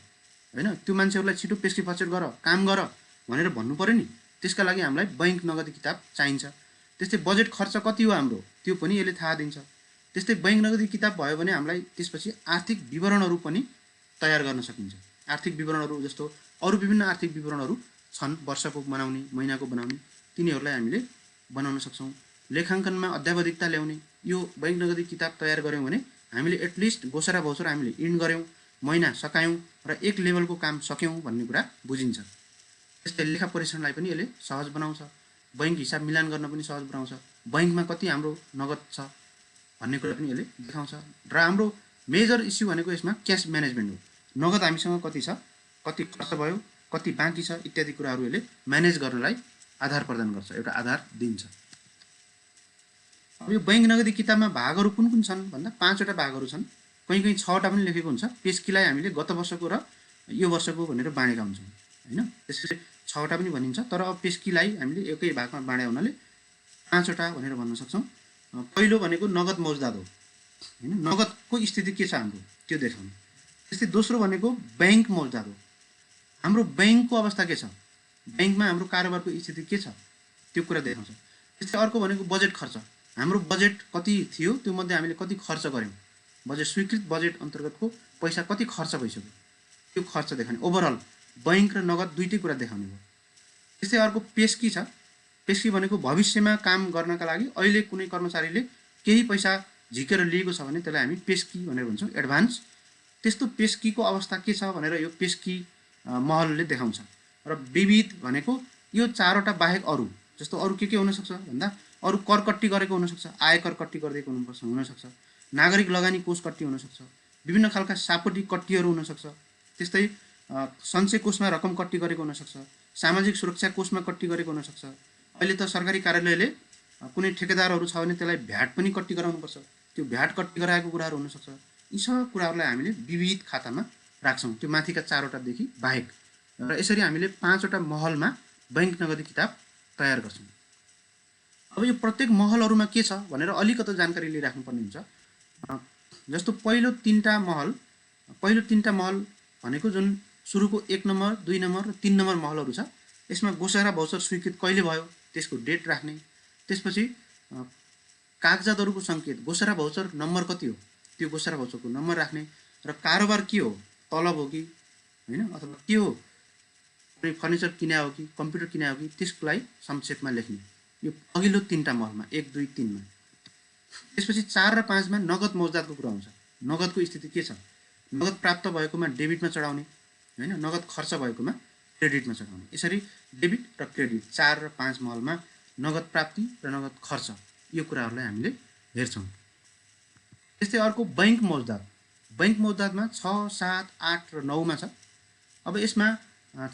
होइन, त्यो मान्छेहरूलाई छिटो पेस्की फचेट गर, काम गर भनेर भन्नु पऱ्यो नि। त्यसका लागि हामीलाई बैंक नगदी किताब चाहिन्छ। त्यस्तै बजेट खर्च कति हो हाम्रो, त्यो पनि यसले थाहा दिन्छ। त्यस्तै बैंक नगदी किताब भयो भने हामीलाई त्यसपछि आर्थिक विवरणहरू पनि तयार गर्न सकिन्छ। आर्थिक विवरणहरू जस्तो अरू विभिन्न आर्थिक विवरणहरू छन्, वर्षको बनाउने, महिनाको बनाउने, तिनीहरूलाई हामीले बनाउन सक्छौँ। लेखाङ्कनमा अध्यावधिकता ल्याउने, यो बैंक नगदी किताब तयार गऱ्यौँ भने हामीले एटलिस्ट गोसरा भाउचर हामीले इन्ड गऱ्यौँ, महिना सकायौँ र एक लेभलको काम सक्यौँ भन्ने कुरा बुझिन्छ। त्यस्तै लेखा परीक्षणलाई पनि यसले सहज बनाउँछ। बैंक हिसाब मिलान गर्न पनि सहज बनाउँछ। बैंकमा कति हाम्रो नगद छ भन्ने कुरा पनि यसले देखाउँछ। र हाम्रो मेजर इस्यु भनेको यसमा क्यास म्यानेजमेन्ट हो। नगद हामीसँग कति छ, कति खर्च भयो, कति बाँकी छ, इत्यादि कुराहरू यसले म्यानेज गर्नलाई आधार प्रदान गर्छ, एउटा आधार दिन्छ। अब यो बैंक नगदी किताबमा भागहरू कुन कुन छन् भन्दा 5वटा भागहरू छन्। कहीँ कहीँ 6वटा पनि लेखेको हुन्छ। पेस्कीलाई हामीले गत वर्षको र यो वर्षको भनेर बाँडेका हुन्छौँ होइन, त्यसैले 6वटा पनि भनिन्छ। तर अब पेस्कीलाई हामीले एकै भागमा बाँडे हुनाले 5वटा भनेर भन्न सक्छौँ। पहिलो भनेको नगद मौजदात हो होइन, नगदको स्थिति के छ हाम्रो त्यो देखाउने। त्यस्तै दोस्रो भनेको बैंक मौजदात हो, हाम्रो बैंकको अवस्था के छ, बैंकमा हाम्रो कारोबारको स्थिति के छ त्यो कुरा देखाउँछ। त्यस्तै अर्को भनेको बजेट खर्च, हाम्रो बजेट कति थियो, त्यो मध्ये हामीले कति खर्च गऱ्यौँ, बजेट स्वीकृत बजेट अन्तर्गतको पैसा कति खर्च भइसक्यो, त्यो खर्च देखाउने। ओभरअल बैंक र नगद दुइटै कुरा देखाउने भयो। त्यस्तै अर्को पेस्की छ। पेस्की भनेको भविष्यमा काम गर्नका लागि अहिले कुनै कर्मचारीले केही पैसा झिकेर लिएको छ भने त्यसलाई हामी पेस्की भनेर भन्छौँ, एडभान्स। त्यस्तो पेस्कीको अवस्था के छ भनेर यो पेस्की महलले देखाउँछ। र विविध भनेको यो 4वटा बाहेक अरू, जस्तो अरू के हुनसक्छ भन्दा अरू कर कट्टी गरेको हुनसक्छ, आयकर कट्टी गरिदिएको हुनसक्छ, नागरिक लगानी कोष कट्टी हुनसक्छ, विभिन्न खालका सापटी कट्टीहरू हुनसक्छ। त्यस्तै सञ्चय कोषमा रकम कट्टी गरेको हुनसक्छ, सामाजिक सुरक्षा कोषमा कट्टी गरेको हुनसक्छ। अहिले त सरकारी कार्यालयले कुनै ठेकेदारहरू छ भने त्यसलाई भ्याट पनि कट्टी गराउनुपर्छ, त्यो भ्याट कट्टी गराएको कुराहरू हुनसक्छ। यी सब कुराहरूलाई हामीले विविध खातामा राख्छौँ, त्यो माथिका 4वटादेखि बाहेक। र यसरी हामीले 5वटा महलमा बैंक नगदी किताब तयार गर्छौँ। अब यो प्रत्येक महलहरूमा के छ भनेर अलिकति जानकारी लिइराख्नुपर्ने हुन्छ। जस्तो पहिलो तीनटा महल भनेको जुन सुरुको 1 नम्बर 2 नम्बर र 3 नम्बर महलहरू छ, यसमा गोसरा भाउचर स्वीकृत कहिले भयो त्यसको डेट राख्ने। त्यसपछि कागजातहरूको सङ्केत, गोसरा भाउचर नम्बर कति हो त्यो गोसरा भाउचरको नम्बर राख्ने। र कारोबार के हो, तलब हो कि होइन, अथवा के हो, कुनै फर्निचर किन्या हो कि कम्प्युटर किन्या हो कि, त्यसलाई संक्षेपमा लेख्ने। यो अघिल्लो 3टा महलमा 1, 2, 3 मा। त्यसपछि 4 र 5 मा नगद मौजदातको कुरा आउँछ। नगदको स्थिति के छ, नगद प्राप्त भएकोमा डेबिटमा चढाउने होइन, नगद खर्च भएकोमा क्रेडिटमा चढाउने। यसरी डेबिट र क्रेडिट 4 र 5 महलमा नगद प्राप्ति र नगद खर्च यो कुराहरूलाई हामीले हेर्छौँ। त्यस्तै अर्को बैंक मौजदात। बैंक मौजदातमा 6, 7, 8 र 9 मा छ। अब यसमा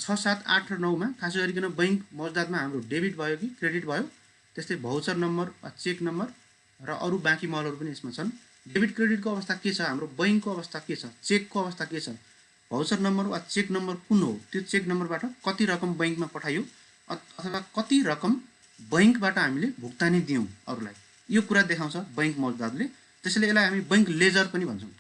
6, 7, 8 र 9 मा खास गरिकन बैंक मौजदातमा हाम्रो डेबिट भयो कि क्रेडिट भयो, त्यस्तै भाउचर नम्बर वा चेक नम्बर र अरू बाँकी महलहरू पनि यसमा छन्। डेबिट क्रेडिटको अवस्था के छ, हाम्रो बैंकको अवस्था के छ, चेकको अवस्था के छ, भाउचर नम्बर वा चेक नम्बर कुन हो, त्यो चेक नम्बरबाट कति रकम बैंकमा पठायो अथवा कति रकम बैंकबाट हामीले भुक्तानी दियौँ अरूलाई, यो कुरा देखाउँछ बैंक मौजदातले। त्यसैले यसलाई हामी बैंक लेजर पनि भन्छौँ।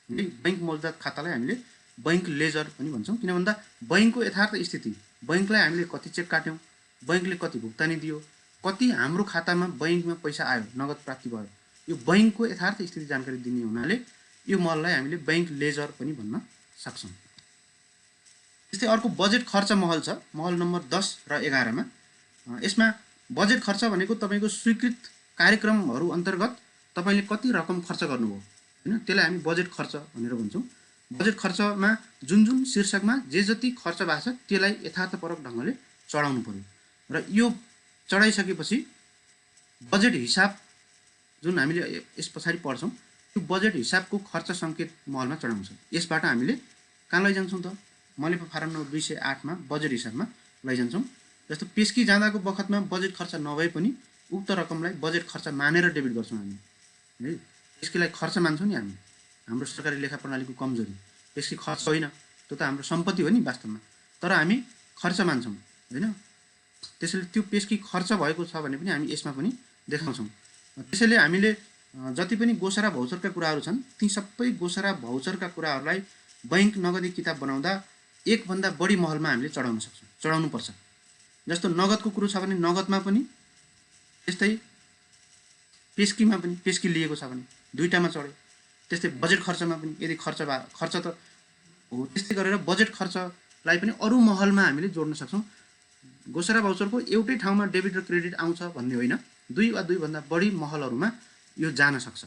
बैंक मौजदात खातालाई हामीले बैंक लेजर पनि भन्छौँ। किन भन्दा बैंकको यथार्थ स्थिति, बैंकलाई हामीले कति चेक काट्यौँ, बैंकले कति भुक्तानी दियो, कति हाम्रो खातामा बैंकमा पैसा आयो, नगद प्राप्ति भयो, यो बैंकको यथार्थ स्थिति जानकारी दिने हुनाले यो महललाई हामीले बैंक लेजर पनि भन्न सक्छौँ। त्यस्तै अर्को बजेट खर्च महल छ, महल नम्बर 10 र 11 मा। यसमा बजेट खर्च भनेको तपाईँको स्वीकृत कार्यक्रमहरू अन्तर्गत तपाईँले कति रकम खर्च गर्नुभयो होइन, त्यसलाई हामी बजेट खर्च भनेर भन्छौँ। बजेट खर्चमा जुन शीर्षकमा जे जति खर्च भएको छ त्यसलाई यथार्थपरक ढङ्गले चढाउनु पर्यो। र यो चढाइसकेपछि बजेट हिसाब जुन हामीले यस पछाडि पढ्छौँ, त्यो बजेट हिसाबको खर्च सङ्केत महलमा चढाउँछ। यसबाट हामीले कहाँ लैजान्छौँ त, मैले फारम नम्बर 208 मा बजेट हिसाबमा लैजान्छौँ। जस्तो पेस्की जाँदाको बखतमा बजेट खर्च नभए पनि उक्त रकमलाई बजेट खर्च मानेर डेबिट गर्छौँ हामी है। पेस्कीलाई खर्च मान्छौँ नि हामी, हाम्रो सरकारी लेखा प्रणालीको कमजोरी। पेस्की खर्च होइन, त्यो त हाम्रो सम्पत्ति हो नि वास्तवमा, तर हामी खर्च मान्छौँ होइन। त्यसैले त्यो पेस्की खर्च भएको छ भने पनि हामी यसमा पनि देखाउँछौँ। त्यसैले हामीले जति पनि गोसरा भाउचरका कुराहरू छन् ती सबै गोसरा भाउचरका कुराहरूलाई बैंक नगदी किताब बनाउँदा एकभन्दा बढी महलमा हामीले चढाउनुपर्छ। जस्तो नगदको कुरो छ भने नगदमा पनि, त्यस्तै पेस्कीमा पनि, पेस्की लिएको छ भने 2टामा चढ्यो। त्यस्तै बजेट खर्चमा पनि, यदि खर्च त हो, त्यस्तै गरेर बजेट खर्चलाई पनि अरू महलमा हामीले जोड्न सक्छौँ। गोसरा भाउचरको एउटै ठाउँमा डेबिट र क्रेडिट आउँछ भन्ने होइन, 2 वा 2 भन्दा बढी महलहरूमा यो जान सक्छ।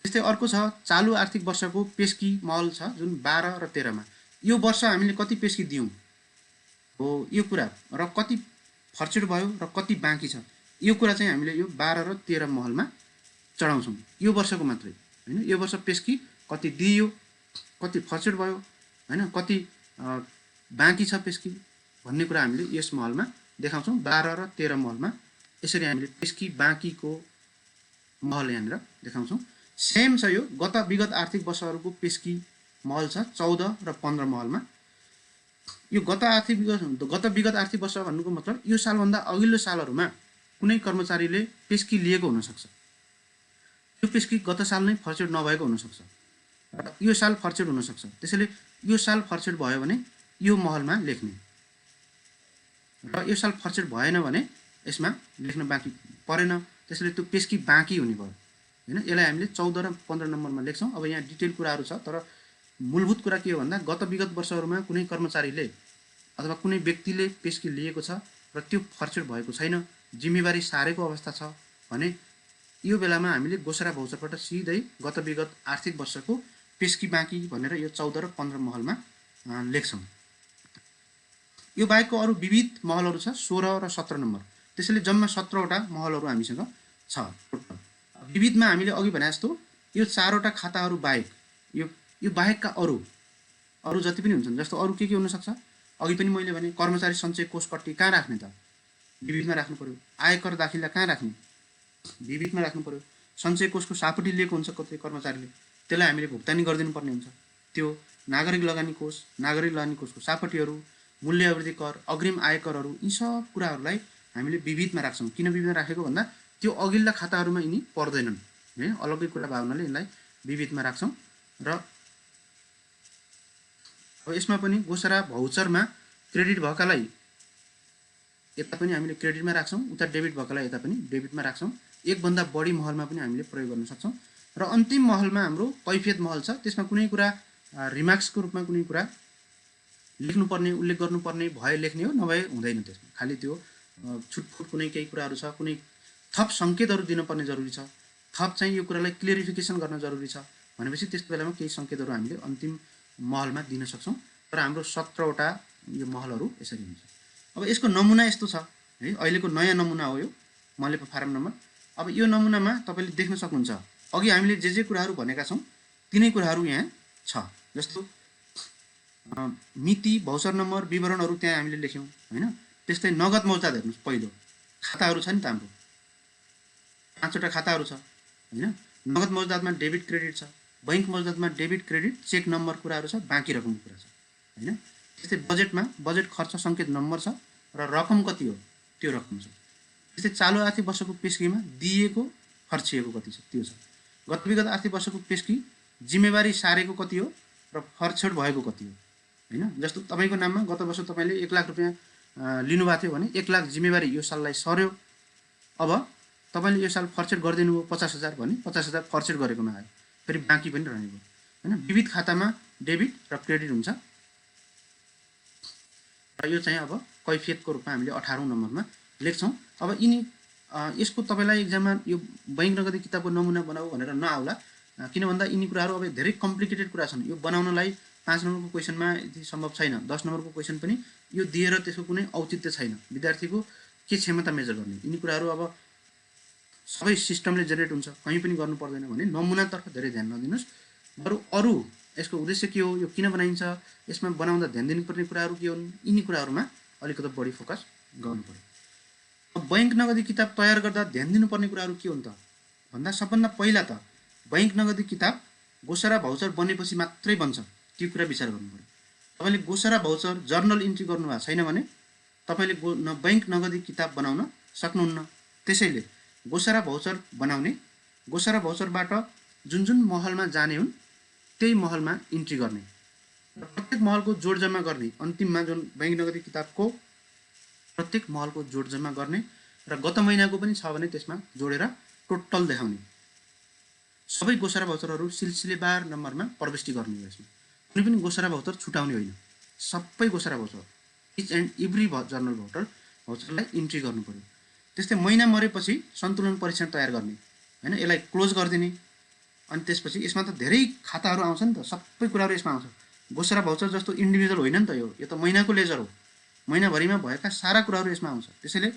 त्यस्तै अर्को छ चालु आर्थिक वर्षको पेस्की महल छ जुन 12 र 13 मा। यो वर्ष हामीले कति पेस्की दियौँ हो यो कुरा र कति खर्चेर भयो र कति बाँकी छ यो कुरा चाहिँ हामीले यो 12 र 13 महलमा चढाउँछौँ। यो वर्षको मात्रै होइन, यो वर्ष पेस्की कति दियो, कति खर्चेर भयो होइन, कति बाँकी छ पेस्की भन्ने कुरा हामीले यस महलमा देखाउँछौँ। 12 र 13 महलमा यसरी हामीले पेस्की बाँकीको महल यहाँनिर देखाउँछौँ। सेम छ यो गत विगत आर्थिक वर्षहरूको पेस्की महल छ 14 र 15 महलमा। यो गत विगत आर्थिक वर्ष भन्नुको मतलब यो सालभन्दा अघिल्लो सालहरूमा कुनै कर्मचारीले पेस्की लिएको हुनसक्छ, यो पेस्की गत साल नै फर्चेट नभएको हुनसक्छ र यो साल फर्चेट हुनसक्छ। त्यसैले यो साल फर्चेट भयो भने यो महलमा लेख्ने र यो साल फर्चेट भएन भने यसमा लेख्न बाँकी परेन, त्यसैले त्यो पेस्की बाँकी हुने भयो होइन। यसलाई हामीले 14 र 15 नम्बरमा लेख्छौँ। अब यहाँ डिटेल कुराहरू छ, तर मूलभूत कुरा के हो भन्दा गत विगत वर्षहरूमा कुनै कर्मचारीले अथवा कुनै व्यक्तिले पेस्की लिएको छ र त्यो फर्चेट भएको छैन, जिम्मेवारी सारेको अवस्था छ भने यो बेलामा हामीले गोसरा भाउचरबाट सिधै गत विगत आर्थिक वर्षको पेस्की बाँकी भनेर यो 14 र 15 महलमा लेख्छौँ। यो बाहेकको अरू विविध महलहरू छ 16 र 17 नम्बर। त्यसैले जम्मा 17वटा महलहरू हामीसँग छ। विविधमा हामीले अघि भने जस्तो यो 4वटा खाताहरू बाहेक यो बाहेकका अरू जति पनि हुन्छन्, जस्तो अरू के हुनसक्छ, अघि पनि मैले भने कर्मचारी सञ्चय कोष कट्टी कहाँ राख्ने त, विविधमा राख्नु पर्यो। आयकर दाखिला कहाँ राख्ने, विविधमा राख्नु पर्यो। सञ्चय कोषको सापटी लिएको हुन्छ कतै कर्मचारीले, त्यसलाई हामीले भुक्तानी गरिदिनु पर्ने हुन्छ। त्यो नागरिक लगानी कोषको सापटीहरू, मूल्य अभिवृद्धि कर, अग्रिम आयकरहरू, यी सब कुराहरूलाई हामीले विविधमा राख्छौँ। किन विविधमा राखेको भन्दा त्यो अघिल्ला खाताहरूमा यिनी पर्दैनन् है, अलग्गै कुरा भएको हुनाले यिनलाई विविधमा राख्छौँ। र अब यसमा पनि गोसरा भाउचरमा क्रेडिट भएकालाई यता पनि हामीले क्रेडिटमा राख्छौँ, उता डेबिट भएकालाई यता पनि डेबिटमा राख्छौँ। एकभन्दा बढी महलमा पनि हामीले प्रयोग गर्न सक्छौँ। र अन्तिम महलमा हाम्रो कैफियत महल छ, त्यसमा कुनै कुरा रिमार्क्सको रूपमा कुनै कुरा लेख्नुपर्ने, उल्लेख गर्नुपर्ने भए लेख्ने हो, नभए हुँदैन। त्यसमा खालि त्यो छुटफुट कुनै केही कुराहरू छ, कुनै थप सङ्केतहरू दिनुपर्ने जरुरी छ, थप चाहिँ यो कुरालाई क्लियरिफिकेसन गर्न जरुरी छ भनेपछि त्यस्तो बेलामा केही सङ्केतहरू हामीले अन्तिम महलमा दिन सक्छौँ। तर हाम्रो 17वटा यो महलहरू यसरी हुन्छ। अब यसको नमुना यस्तो छ है, अहिलेको नयाँ नमुना हो यो मलेपो फारम नम्बर। अब यो नमुनामा तपाईँले देख्न सक्नुहुन्छ, अघि हामीले जे कुराहरू भनेका छौँ तिनै कुराहरू यहाँ छ। जस्तो मिति, भौचर नम्बर, विवरणहरू त्यहाँ हामीले लेख्यौँ होइन। त्यस्तै नगद मौजाद हेर्नुहोस्, पहिलो खाताहरू छ नि त हाम्रो 5वटा खाताहरू छ होइन। नगद मौजादमा डेबिट क्रेडिट छ, बैंक मौजादमा डेबिट क्रेडिट चेक नम्बर कुराहरू छ, बाँकी रकमको कुरा छ होइन। त्यस्तै बजेटमा बजेट खर्च सङ्केत नम्बर छ र रकम कति हो त्यो रकम छ। त्यस्तै चालु आर्थिक वर्षको पेस्कीमा दिएको खर्चिएको कति छ त्यो छ। गत विगत आर्थिक वर्षको पेस्की जिम्मेवारी सारेको कति हो र फरछोड भएको कति हो होइन। जस्तो तपाईँको नाममा गत वर्ष तपाईँले 1 लाख रुपियाँ लिनुभएको थियो भने 1 लाख जिम्मेवारी यो साललाई सर्यो। अब तपाईँले यो साल फरछोड गरिदिनु भयो 50,000 भने 50,000 फरछोड गरेकोमा आयो, फेरि बाँकी पनि रहने भयो होइन। विविध खातामा डेबिट र क्रेडिट हुन्छ र यो चाहिँ अब कैफियतको रूपमा हामीले 18औं नम्बरमा लेख्छौँ। अब यसको तपाईँलाई इक्जाममा यो बैंक नगदी किताबको नमुना बनाऊ भनेर नआउला, किन भन्दा यिनी कुराहरू अब धेरै कम्प्लिकेटेड कुरा छन्। यो बनाउनलाई 5 नम्बरको क्वेसनमा यति सम्भव छैन, 10 नम्बरको क्वेसन पनि यो दिएर त्यसको कुनै औचित्य छैन। विद्यार्थीको के क्षमता मेजर गर्ने, यिनी कुराहरू अब सबै सिस्टमले जेनेरेट हुन्छ, कहीँ पनि गर्नु पर्दैन भने नमुनातर्फ धेरै ध्यान नदिनुहोस्। बरु अरू यसको उद्देश्य के हो, यो किन बनाइन्छ, यसमा बनाउँदा ध्यान दिनुपर्ने कुराहरू के हुन्, यिनी कुराहरूमा अलिकति बढी फोकस गर्नु पर्यो। अब बैंक नगदी किताब तयार गर्दा ध्यान दिनुपर्ने कुराहरू के हुन् त भन्दा सबभन्दा पहिला त बैंक नगदी किताब गोसरा भाउचर बनेपछि मात्रै बन्छ, त्यो कुरा विचार गर्नु पर्यो। तपाईँले गोसरा भाउचर जर्नल इन्ट्री गर्नुभएको छैन भने तपाईँले बैंक नगदी किताब बनाउन सक्नुहुन्न। त्यसैले गोसरा भाउचर बनाउने, गोसरा भाउचरबाट जुन महलमा जाने हुन् त्यही महलमा इन्ट्री गर्ने र प्रत्येक महलको जोड जम्मा गर्ने, अन्तिममा जुन बैंक नगदी किताबको प्रत्येक महलको जोड जम्मा गर्ने र गत महिनाको पनि छ भने त्यसमा जोडेर टोटल देखाउने। सबै गोसरा भाउचरहरू सिलसिलेवार नम्बरमा प्रविष्टि गर्ने हो। यसमा कुनै पनि गोसरा भाउचर छुटाउने होइन, सबै गोसरा voucher each and every journal भाउचरलाई इन्ट्री गर्नु पर्यो। त्यस्तै महिना मरेपछि सन्तुलन परीक्षण तयार गर्ने होइन, यसलाई क्लोज गरिदिने। अनि त्यसपछि यसमा त धेरै खाताहरू आउँछ नि त, सबै कुराहरू यसमा आउँछ। गोसरा भाउचर जस्तो इन्डिभिजुअल होइन नि त, यो त महिनाको लेजर हो, महिनाभरिमा भएका सारा कुराहरू यसमा आउँछ। त्यसैले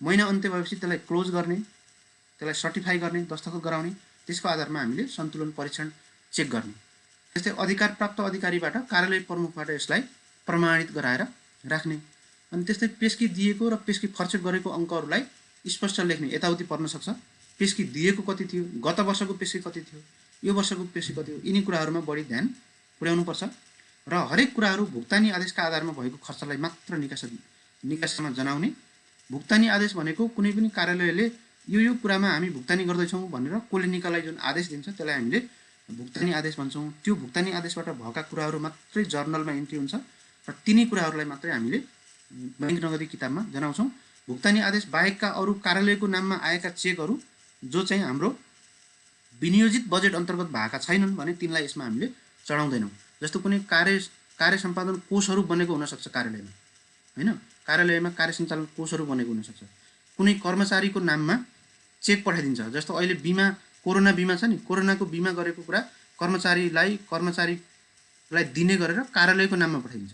महिना अन्त्य भएपछि त्यसलाई क्लोज गर्ने, त्यसलाई सर्टिफाई गर्ने, दस्तखत गराउने, त्यसको आधारमा हामीले सन्तुलन परीक्षण चेक गर्ने। त्यस्तै अधिकार प्राप्त अधिकारीबाट कार्यालय प्रमुखबाट यसलाई प्रमाणित गराएर राख्ने। अनि त्यस्तै पेस्की दिएको र पेस्की फरछोड गरेको अङ्कहरूलाई स्पष्ट लेख्ने, यताउति पर्न सक्छ। पेस्की दिएको कति थियो, गत वर्षको पेस्की कति थियो, यो वर्षको पेस्की कति हो, यिनी कुराहरूमा बढी ध्यान पुर्याउनुपर्छ। र हरेक कुराहरू भुक्तानी आदेशका आधारमा भएको खर्चलाई मात्र निकासमा जनाउने। भुक्तानी आदेश भनेको कुनै पनि कार्यालयले यो कुरामा हामी भुक्तानी गर्दैछौँ भनेर कसले निकालाई जुन आदेश दिन्छ त्यसलाई हामीले भुक्तानी आदेश भन्छौँ। त्यो भुक्तानी आदेशबाट भएका कुराहरू मात्रै जर्नलमा इन्ट्री हुन्छ र तिनै कुराहरूलाई मात्रै हामीले बैंक नगदी किताबमा जनाउँछौँ। भुक्तानी आदेश बाहेकका अरू कार्यालयको नाममा आएका चेकहरू जो चाहिँ हाम्रो विनियोजित बजेट अन्तर्गत भएका छैनन् भने तिनलाई यसमा हामीले चढाउँदैनौँ। जस्तो कुनै कार्य सम्पादन कोषहरू बनेको हुनसक्छ कार्यालयमा होइन, कार्यालयमा कार्य सञ्चालन कोषहरू बनेको हुनसक्छ। कुनै कर्मचारीको नाममा चेक पठाइदिन्छ, जस्तो अहिले बिमा, कोरोना बिमा छ नि, कोरोनाको बिमा गरेको कुरा कर्मचारीलाई दिने गरेर कार्यालयको नाममा पठाइदिन्छ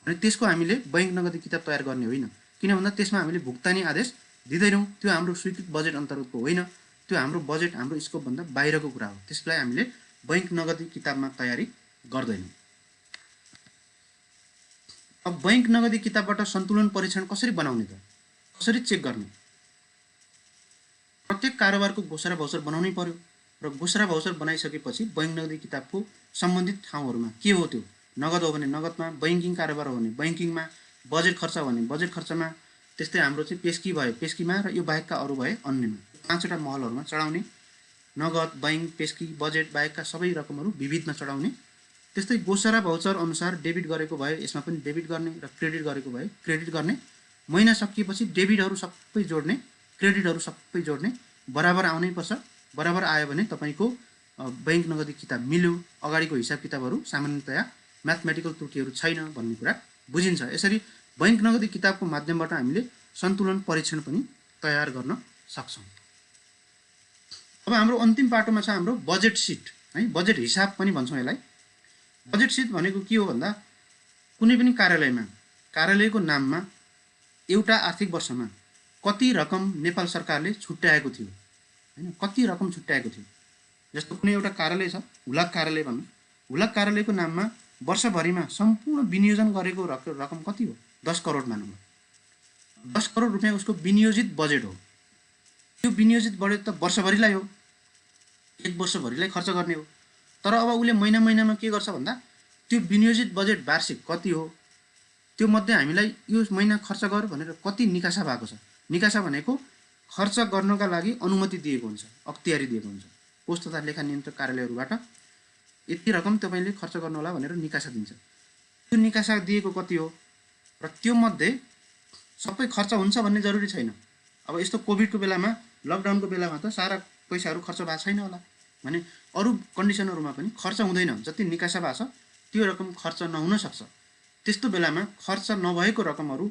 भने त्यसको हामीले बैंक नगदी किताब तयार गर्ने होइन। किन भन्दा त्यसमा हामीले भुक्तानी आदेश दिँदैनौँ, त्यो हाम्रो स्वीकृत बजेट अन्तर्गतको होइन। त्यो हाम्रो बजेट हाम्रो स्कोपभन्दा बाहिरको कुरा हो। त्यसलाई हामीले बैंक नगदी किताबमा तयारी गर्दैनौँ। अब बैंक नगदी किताबबाट सन्तुलन परीक्षण कसरी बनाउने त? कसरी चेक गर्ने? प्रत्येक कारोबारको घोषणा भाउचर बनाउनै पर्यो र घोषणा भाउचर बनाइसकेपछि बैंक नगदी किताबको सम्बन्धित ठाउँहरूमा के हो त्यो, नगद हो भने नगदमा, बैंकिङ कारोबार हो भने बैंकिङमा, बजेट खर्च हो भने बजेट खर्चमा, त्यस्तै हाम्रो चाहिँ पेस्की भयो पेस्कीमा र यो बाहेकका अरू भए अन्यमा, 5वटा महलहरूमा चढाउने, नगद, बैंक, पेस्की, बजेट बाहेकका सबै रकमहरू विविधमा चढाउने। त्यस्तै घोषणा भाउचर अनुसार डेबिट गरेको भए यसमा पनि डेबिट गर्ने र क्रेडिट गरेको भए क्रेडिट गर्ने। महिना सकिएपछि डेबिटहरू सबै जोड्ने, क्रेडिटहरू सबै जोड्ने, बराबर आउनै पर्छ। बराबर आयो भने तपाईँको बैंक नगदी किताब मिल्यो, अगाडिको हिसाब किताबहरू सामान्यतया म्याथमेटिकल त्रुटिहरू छैन भन्ने कुरा बुझिन्छ। यसरी बैंक नगदी किताबको माध्यमबाट हामीले सन्तुलन परीक्षण पनि तयार गर्न सक्छौँ। अब हाम्रो अन्तिम पाटोमा छ हाम्रो बजेट सिट है, बजेट हिसाब पनि भन्छौँ यसलाई। बजेट सिट भनेको के हो भन्दा कुनै पनि कार्यालयको नाममा एउटा आर्थिक वर्षमा कति रकम नेपाल सरकारले छुट्याएको थियो हैन, कति रकम छुट्याएको थियो। जस्तो कुनै एउटा कार्यालय छ, हुलाक कार्यालय भन्नु, हुलाक कार्यालयको नाममा वर्षभरिमा सम्पूर्ण विनियोजन गरेको रकम कति हो? 10 करोड मानौँ। 10 करोड रुपियाँ उसको विनियोजित बजेट हो। त्यो विनियोजित बजेट त वर्षभरिलाई हो, एक वर्षभरिलाई खर्च गर्ने हो। तर अब उसले महिनामा के गर्छ भन्दा त्यो विनियोजित बजेट वार्षिक कति हो त्यो मध्ये हामीलाई यो महिना खर्च गर भनेर कति निकासा भएको छ। निकासा भनेको खर्च गर्नका लागि अनुमति दिएको हुन्छ, अख्तियारी दिएको हुन्छ। कोष तथा लेखा नियन्त्रक कार्यालयहरूबाट यति रकम तपाईँले खर्च गर्नुहोला भनेर निकासा दिन्छ। त्यो निकासा दिएको कति हो र त्यो मध्ये सबै खर्च हुन्छ भन्ने जरुरी छैन। अब यस्तो कोभिडको बेलामा, लकडाउनको बेलामा त सारा पैसाहरू खर्च भएको छैन होला भने अरू कन्डिसनहरूमा पनि खर्च हुँदैन। जति निकासा भएको छ त्यो रकम खर्च नहुन सक्छ। त्यस्तो बेलामा खर्च नभएको रकमहरू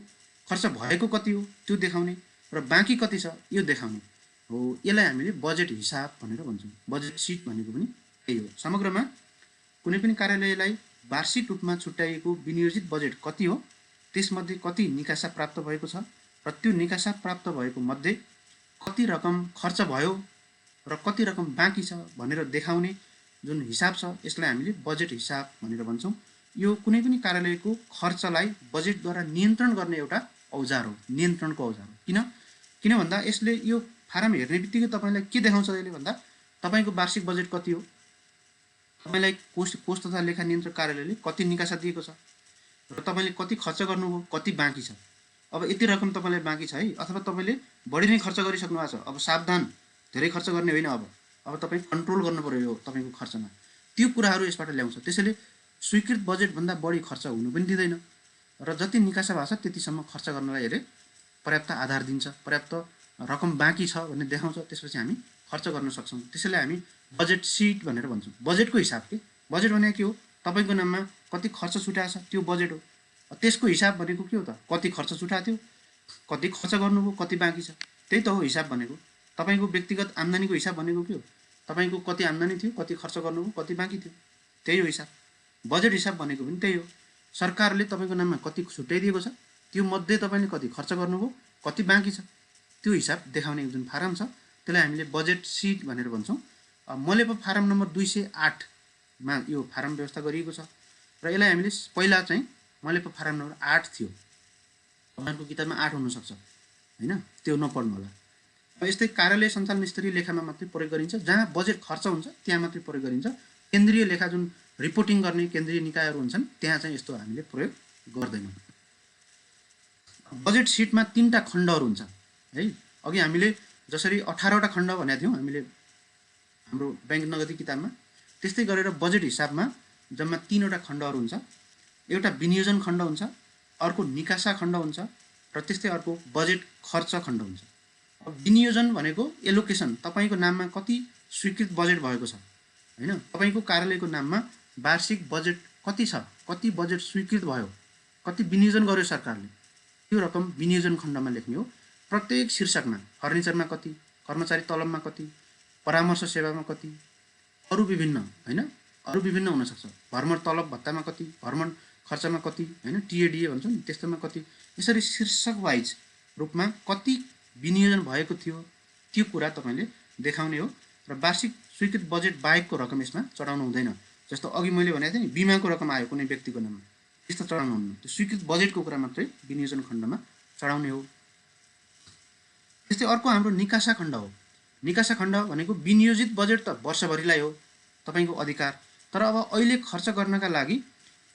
खर्च भएको कति हो त्यो देखाउने र बाँकी कति छ यो देखाउने हो। यसलाई हामीले बजेट हिसाब भनेर भन्छौँ। बजेट सिट भनेको पनि त्यही हो। समग्रमा कुनै पनि कार्यालयलाई वार्षिक रूपमा छुट्याइएको विनियोजित बजेट कति हो, त्यसमध्ये कति निकासा प्राप्त भएको छ र त्यो निकासा प्राप्त भएको मध्ये कति रकम खर्च भयो र कति रकम बाँकी छ भनेर देखाउने जुन हिसाब छ यसलाई हामीले बजेट हिसाब भनेर भन्छौँ। यो कुनै पनि कार्यालयको खर्चलाई बजेटद्वारा नियन्त्रण गर्ने एउटा औजार हो, नियन्त्रणको औजार हो। किन भन्दा यसले यो फारम हेर्ने बित्तिकै तपाईँलाई के देखाउँछ यसले भन्दा तपाईँको वार्षिक बजेट कति हो, तपाईँलाई कोष तथा लेखा नियन्त्रक कार्यालयले कति निकासा दिएको छ र तपाईँले कति खर्च गर्नुभयो, कति बाँकी छ। अब यति रकम तपाईँलाई बाँकी छ है, अथवा तपाईँले बढी नै खर्च गरिसक्नु भएको छ, अब सावधान, धेरै खर्च गर्ने होइन, अब तपाईँ कन्ट्रोल गर्नु पर्यो यो तपाईँको खर्चमा। त्यो कुराहरू यसबाट ल्याउँछ। त्यसैले स्वीकृत बजेटभन्दा बढी खर्च हुनु पनि दिँदैन र जति निकासा भएको छ त्यतिसम्म खर्च गर्नलाई हेरे पर्याप्त आधार दिन्छ, पर्याप्त रकम बाँकी छ भन्ने देखाउँछ। त्यसपछि हामी खर्च गर्न सक्छौँ। त्यसैले हामी बजेट सिट भनेर भन्छौँ। बजेटको हिसाब के, बजेट भनेको के हो, तपाईँको नाममा कति खर्च छुट्याएको छ त्यो बजेट हो। त्यसको हिसाब भनेको के हो त, कति खर्च छुट्याएको थियो, कति खर्च गर्नुभयो, कति बाँकी छ, त्यही त हो हिसाब भनेको। तपाईँको व्यक्तिगत आम्दानीको हिसाब भनेको के हो, तपाईँको कति आम्दानी थियो, कति खर्च गर्नुभयो, कति बाँकी थियो, त्यही हो हिसाब। बजेट हिसाब भनेको पनि त्यही हो। सरकारले तपाईँको नाममा कति छुट्याइदिएको छ, त्यो मध्ये तपाईँले कति खर्च गर्नुभयो, कति बाँकी छ, त्यो हिसाब देखाउने जुन फारम छ त्यसलाई हामीले बजेट सिट भनेर भन्छौँ। मैले पो फारम नम्बर 208मा यो फारम व्यवस्था गरिएको छ र यसलाई हामीले पहिला चाहिँ मैले पो फारम नम्बर 8 थियो, तपाईँको किताबमा 8 हुनसक्छ होइन, त्यो नपढ्नु होला। अब यस्तै कार्यालय सञ्चालन स्तरीय लेखामा मात्रै प्रयोग गरिन्छ, जहाँ बजेट खर्च हुन्छ त्यहाँ मात्रै प्रयोग गरिन्छ। केन्द्रीय लेखा जुन रिपोर्टिङ गर्ने केन्द्रीय निकायहरू हुन्छन् त्यहाँ चाहिँ यस्तो हामीले प्रयोग गर्दैनौँ। बजेट सिटमा 3टा खण्डहरू हुन्छ है। अघि हामीले जसरी 18वटा खण्ड भनेको थियौँ हामीले हाम्रो बैंक नगदी किताबमा, त्यस्तै गरेर बजेट हिसाबमा जम्मा 3वटा खण्डहरू हुन्छ। एउटा विनियोजन खण्ड हुन्छ, अर्को निकासा खण्ड हुन्छ र त्यस्तै अर्को बजेट खर्च खण्ड हुन्छ। अब विनियोजन भनेको एलोकेसन, तपाईँको नाममा कति स्वीकृत बजेट भएको छ होइन, तपाईँको कार्यालयको नाममा वार्षिक बजेट कति छ, कति बजेट स्वीकृत भयो, कति विनियोजन गर्यो सरकारले, त्यो रकम विनियोजन खण्डमा लेख्ने हो। प्रत्येक शीर्षकमा फर्निचरमा कति, कर्मचारी तलबमा कति, परामर्श सेवामा कति, अरू विभिन्न होइन, अरू विभिन्न हुनसक्छ, भ्रमण तलब भत्तामा कति, भ्रमण खर्चमा कति होइन, टिएडिए भन्छ नि त्यस्तोमा कति, यसरी शीर्षक वाइज रूपमा कति विनियोजन भएको थियो त्यो कुरा तपाईँले देखाउने हो र वार्षिक स्वीकृत बजेट बाहेकको रकम यसमा चढाउनु हुँदैन। जस्तो अघि मैले भनेको थिएँ नि, बिमाको रकम आयो कुनै व्यक्तिको नाममा, त्यस्तो चढाउनु हुन्न। त्यो स्वीकृत बजेटको कुरा मात्रै विनियोजन खण्डमा चढाउने हो। त्यस्तै अर्को हाम्रो निकासा खण्ड हो। निकासा खण्ड भनेको विनियोजित बजेट त वर्षभरिलाई हो तपाईँको अधिकार, तर अब अहिले खर्च गर्नका लागि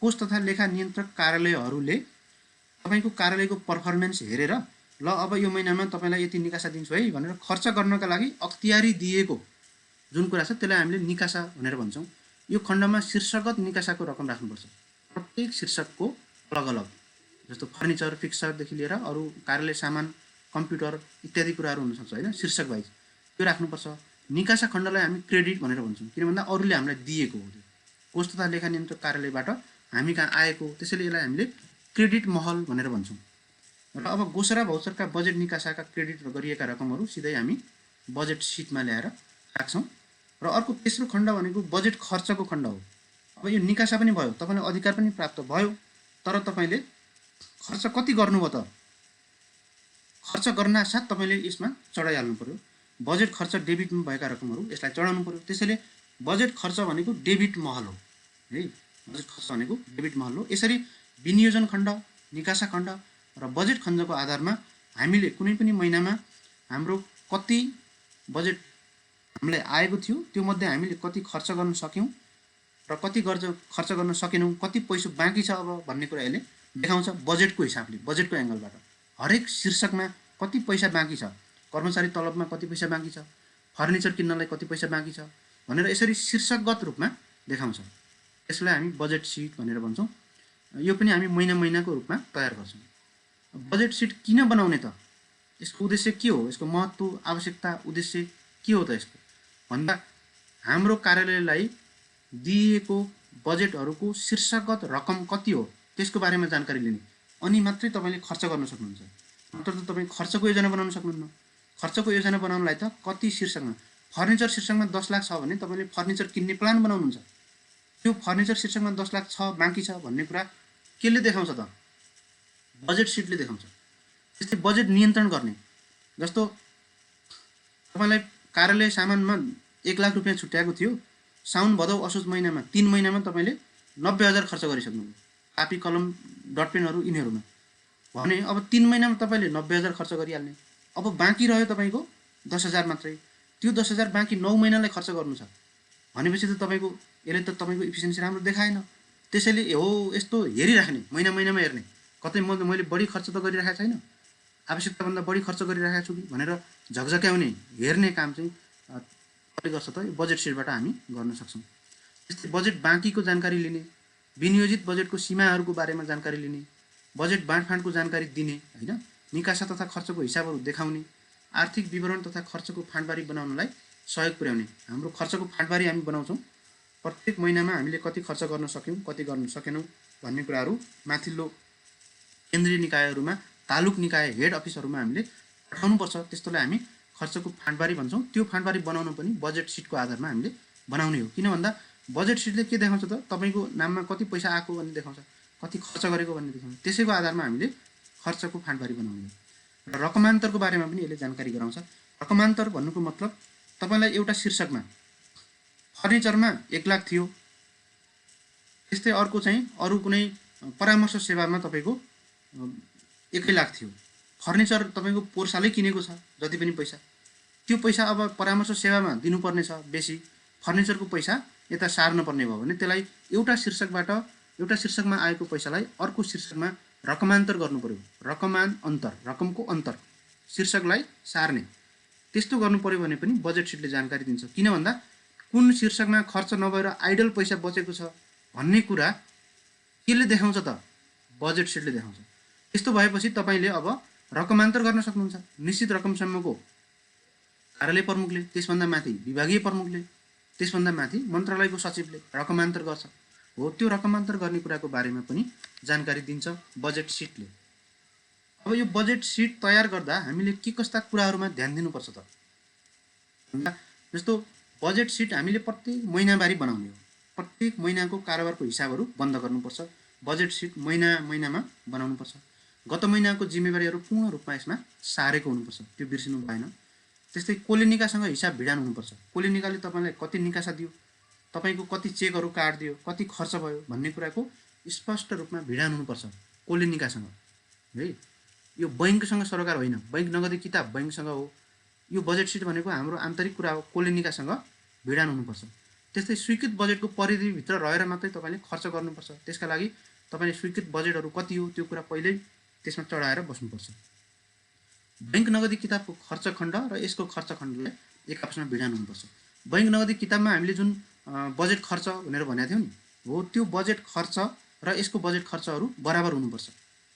कोष तथा लेखा नियन्त्रक कार्यालयहरूले तपाईँको कार्यालयको पर्फर्मेन्स हेरेर ल अब यो महिनामा तपाईँलाई यति निकासा दिन्छु है भनेर खर्च गर्नका लागि अख्तियारी दिएको जुन कुरा छ त्यसलाई हामीले निकासा भनेर भन्छौँ। यो खण्डमा शीर्षगत निकासाको रकम राख्नुपर्छ। प्रत्येक शीर्षकको अलग अलग, जस्तो फर्निचर फिक्सरदेखि लिएर अरू कार्यालय सामान कम्प्युटर इत्यादि कुराहरू हुनसक्छ होइन, शीर्षक वाइज त्यो राख्नुपर्छ। निकासा खण्डलाई हामी क्रेडिट भनेर भन्छौँ, किन भन्दा अरूले हामीलाई दिएको हो, त्यो कोष तथा लेखा नियन्त्रक कार्यालयबाट हामी कहाँ आएको, त्यसैले यसलाई हामीले क्रेडिट महल भनेर भन्छौँ। र अब गोसरा भौचरका बजेट निकासाका क्रेडिट गरिएका रकमहरू सिधै हामी बजेट सिटमा ल्याएर राख्छौँ। र अर्को तेस्रो खण्ड भनेको बजेट खर्चको खण्ड हो। अब यो निकासा पनि भयो, तपाईँलाई अधिकार पनि प्राप्त भयो, तर तपाईँले खर्च कति गर्नुभयो त, खर्च गर्नासाथ तपाईँले यसमा चढाइहाल्नु पऱ्यो। बजेट खर्च डेबिटमा भएका रकमहरू यसलाई चढाउनु पऱ्यो। त्यसैले बजेट खर्च भनेको डेबिट महल हो है, बजेट खर्च भनेको डेबिट महल हो। यसरी विनियोजन खण्ड, निकासा खण्ड र बजेट खण्डको आधारमा हामीले कुनै पनि महिनामा हाम्रो कति बजेट हामीलाई आएको थियो, त्यो मध्ये हामीले कति खर्च गर्न सक्यौँ र कति खर्च गर्न सकेनौँ, कति पैसा बाँकी छ अब भन्ने कुरा यसले देखाउँछ। बजेटको हिसाबले, बजेटको एङ्गलबाट हरेक शीर्षकमा कति पैसा बाँकी छ, कर्मचारी तलबमा कति पैसा बाँकी छ, फर्निचर किन्नलाई कति पैसा बाँकी छ भनेर यसरी शीर्षकगत रूपमा देखाउँछ। यसलाई हामी बजेट सिट भनेर भन्छौँ। यो पनि हामी महिना महिनाको रूपमा तयार गर्छौँ। बजेट सिट किन बनाउने त, यसको उद्देश्य के हो, यसको महत्त्व, आवश्यकता, उद्देश्य के हो त यसको भन्दा हाम्रो कार्यालयलाई दिएको बजेटहरूको शीर्षकगत रकम कति हो त्यसको बारेमा जानकारी लिने, अनि मात्रै तपाईँले खर्च गर्न सक्नुहुन्छ। नत्र त तपाईँ खर्चको योजना बनाउन सक्नुहुन्न। खर्चको योजना बनाउनलाई त कति शीर्षकमा, फर्निचर शीर्षकमा 10 लाख छ भने तपाईँले फर्निचर किन्ने प्लान बनाउनुहुन्छ, त्यो फर्निचर शीर्षकमा 10 लाख छ बाँकी छ भन्ने कुरा केले देखाउँछ त, बजेट सिटले देखाउँछ। त्यस्तै बजेट नियन्त्रण गर्ने, जस्तो तपाईँलाई कार्यालय सामानमा 1 लाख रुपियाँ छुट्याएको थियो, साउन भदौ असोज महिनामा 3 महिनामा तपाईँले 90,000 खर्च गरिसक्नुभयो, कापी कलम डटपेनहरू यिनीहरूमा भने अब 3 महिनामा तपाईँले 90,000 खर्च गरिहाल्ने। अब बाँकी रह्यो तपाईँको 10,000 मात्रै, त्यो 10,000 बाँकी 9 महिनालाई खर्च गर्नु छ भनेपछि त तपाईँको यसले त तपाईँको इफिसियन्सी राम्रो देखाएन। त्यसैले हो यस्तो हेरिराख्ने, महिना महिनामा हेर्ने, कतै मैले बढी खर्च त गरिरहेको छैन, आवश्यकताभन्दा बढी खर्च गरिरहेको छु कि भनेर झकझक्याउने हेर्ने काम चाहिँ कसले गर्छ त, यो बजेट सिटबाट हामी गर्न सक्छौँ। त्यस्तै बजेट बाँकीको जानकारी लिने, विनियोजित बजेटको सीमाहरूको बारेमा जानकारी लिने, बजेट बाँडफाँडको जानकारी दिने होइन, निकासा तथा खर्चको हिसाबहरू देखाउने, आर्थिक विवरण तथा खर्चको फाँडबारी बनाउनलाई सहयोग पुर्याउने। हाम्रो खर्चको फाँडबारी हामी बनाउँछौँ, प्रत्येक महिनामा हामीले कति खर्च गर्न सक्यौँ, कति गर्न सकेनौँ भन्ने कुराहरू माथिल्लो केन्द्रीय निकायहरूमा, तालुक निकाय हेड अफिसहरूमा हामीले पठाउनुपर्छ। त्यस्तोलाई हामी खर्चको फाँडबारी भन्छौँ। त्यो फाँडबारी बनाउनु पनि बजेट सिटको आधारमा हामीले बनाउने हो। किन भन्दा बजेट सिटले के देखाउँछ त, तपाईँको नाममा कति पैसा आएको भन्ने देखाउँछ, कति खर्च गरेको भन्ने देखाउँछ। त्यसैको आधारमा हामीले खर्चको फाँडबारी बनाउने हो। र रकमान्तरको बारेमा पनि यसले जानकारी गराउँछ। रकमान्तर भन्नुको मतलब तपाईँलाई एउटा शीर्षकमा फर्निचरमा 1 लाख थियो, त्यस्तै अर्को चाहिँ अरू कुनै परामर्श सेवामा तपाईँको 1 लाख थियो, फर्निचर तपाईँको पोहोर सालै किनेको छ जति पनि पैसा, त्यो पैसा अब परामर्श सेवामा दिनुपर्ने छ बेसी, फर्निचरको पैसा यता सार्नुपर्ने भयो भने त्यसलाई एउटा शीर्षकमा आएको पैसालाई अर्को शीर्षकमा रकमान्तर गर्नु पर्यो। रकमान अन्तर, रकमको अन्तर शीर्षकलाई सार्ने, त्यस्तो गर्नु पर्यो भने पनि बजेट सिटले जानकारी दिन्छ। किन भन्दा कुन शीर्षकमा खर्च नभएर आइडल पैसा बचेको छ भन्ने कुरा केले देखाउँछ त, बजेट सिटले देखाउँछ। यस्तो भएपछि तपाईँले अब रकमान्तर गर्न सक्नुहुन्छ। निश्चित रकमसम्मको कार्यालय प्रमुखले, त्यसभन्दा माथि विभागीय प्रमुखले, त्यसभन्दा माथि मन्त्रालयको सचिवले रकमान्तर गर्छ। हो त्यो रकमान्तर गर्ने कुराको बारेमा पनि जानकारी दिन्छ बजेट सिटले। अब यो बजेट सिट तयार गर्दा हामीले के कस्ता कुराहरूमा ध्यान दिनुपर्छ त भन्दा, जस्तो बजेट सिट हामीले प्रत्येक महिनावारी बनाउने हो। प्रत्येक महिनाको कारोबारको हिसाबहरू बन्द गर्नुपर्छ। बजेट सिट महिनामा बनाउनुपर्छ। गत महिनाको जिम्मेवारीहरू पूर्ण रूपमा यसमा सारेको हुनुपर्छ, त्यो बिर्सिनु भएन। त्यस्तै कोले निकासँग हिसाब भिडान हुनुपर्छ। कोले निकाले तपाईँलाई कति निकासा दियो, तपाईँको कति चेकहरू काटिदियो, कति खर्च भयो भन्ने कुराको स्पष्ट रूपमा भिडान हुनुपर्छ कोले निकासँग है। यो बैङ्कसँग सरोकार होइन, बैङ्क नगदी किताब बैङ्कसँग हो। यो बजेट सिट भनेको हाम्रो आन्तरिक कुरा हो, कोले निकासँग भिडान हुनुपर्छ। त्यस्तै स्वीकृत बजेटको परिधिभित्र रहेर मात्रै तपाईँले खर्च गर्नुपर्छ। त्यसका लागि तपाईँले स्वीकृत बजेटहरू कति हो त्यो कुरा पहिल्यै त्यसमा चढाएर बस्नुपर्छ। बैङ्क नगदी किताबको खर्च खण्ड र यसको खर्च खण्डलाई एक आपसमा भिडान हुनुपर्छ। बैङ्क नगदी किताबमा हामीले जुन बजेट खर्च भनेर भनेको थियौँ नि, हो त्यो बजेट खर्च र यसको बजेट खर्चहरू बराबर हुनुपर्छ।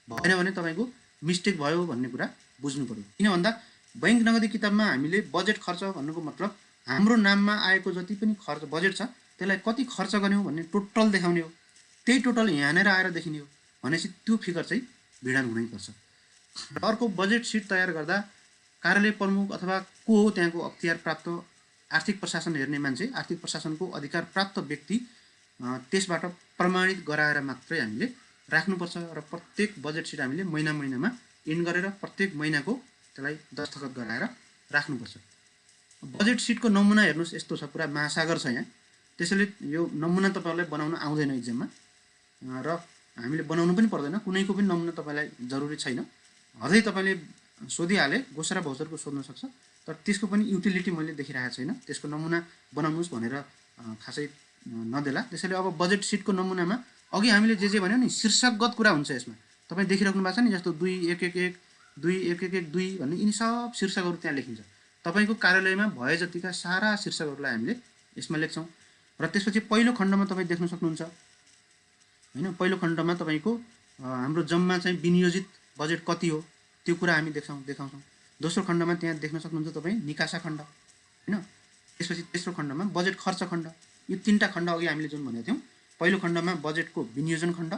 भएन भने तपाईँको मिस्टेक भयो भन्ने कुरा बुझ्नु पर्यो। किन भन्दा बैङ्क नगदी किताबमा हामीले बजेट खर्च भन्नुको मतलब हाम्रो नाममा आएको जति पनि खर्च बजेट छ त्यसलाई कति खर्च गर्यौँ भन्ने टोटल देखाउने हो। त्यही टोटल यहाँनिर आएर देखिने हो भनेपछि त्यो फिगर चाहिँ भिडान हुनैपर्छ। अर्को बजेट सिट तयार गर्दा कार्यालय प्रमुख अथवा को हो त्यहाँको अख्तियार प्राप्त आर्थिक प्रशासन हेर्ने मान्छे, आर्थिक प्रशासनको अधिकार प्राप्त व्यक्ति त्यसबाट प्रमाणित गराएर मात्रै हामीले राख्नुपर्छ। र प्रत्येक बजेट सिट हामीले महिनामा इन्ड गरेर प्रत्येक महिनाको त्यसलाई दस्तखत गराएर राख्नुपर्छ। बजेट सिटको नमुना हेर्नुहोस्, यस्तो छ, पुरा महासागर छ यहाँ। त्यसैले यो नमुना तपाईँहरूलाई बनाउन आउँदैन इक्जाममा र हामीले बनाउनु पनि पर्दैन, कुनैको पनि नमुना तपाईँलाई जरुरी छैन। अझै तपाईँले सोधिहाले गोसरा भौचरको सोध्न सक्छ, तर त्यसको पनि युटिलिटी मैले देखिरहेको छैन। त्यसको नमुना बनाउनुहोस् भनेर खासै नदेला। त्यसैले अब बजेट सिटको नमुनामा अघि हामीले जे भन्यो नि शीर्षकगत कुरा हुन्छ यसमा। तपाईँ देखिराख्नु भएको छ नि, जस्तो 2-1-1-1 2-1-1-1-2 भन्ने यिनी सब शीर्षकहरू त्यहाँ लेखिन्छ। तपाईँको कार्यालयमा भए जतिका सारा शीर्षकहरूलाई हामीले यसमा लेख्छौँ। र त्यसपछि पहिलो खण्डमा तपाईँ देख्न सक्नुहुन्छ होइन, पहिलो खण्डमा तपाईँको हाम्रो जम्मा चाहिँ विनियोजित बजेट कति हो त्यो कुरा हामी देखाउँछौँ। दोस्रो खण्डमा त्यहाँ देख्न सक्नुहुन्छ तपाईँ निकासा खण्ड होइन। त्यसपछि तेस्रो खण्डमा बजेट खर्च खण्ड। यो तिनवटा खण्ड अघि हामीले जुन भनेको थियौँ, पहिलो खण्डमा बजेटको विनियोजन खण्ड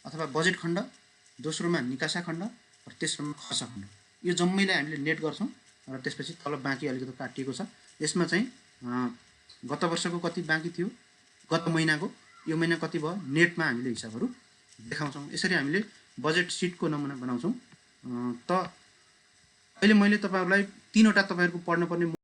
अथवा बजेट खण्ड, दोस्रोमा निकासा खण्ड र तेस्रोमा खर्च खण्ड। यो जम्मैलाई हामीले नेट गर्छौँ र त्यसपछि तल बाँकी अलिकति काटिएको छ। यसमा चाहिँ गत वर्षको कति बाँकी थियो, गत महिनाको, यो महिना कति भयो, नेटमा हामीले हिसाबहरू देखाउँछौँ। यसरी हामीले बजेट सिटको नमुना बनाउँछौँ। त अहिले मैले तपाईँहरूलाई 3वटा तपाईँहरूको पढ्नुपर्ने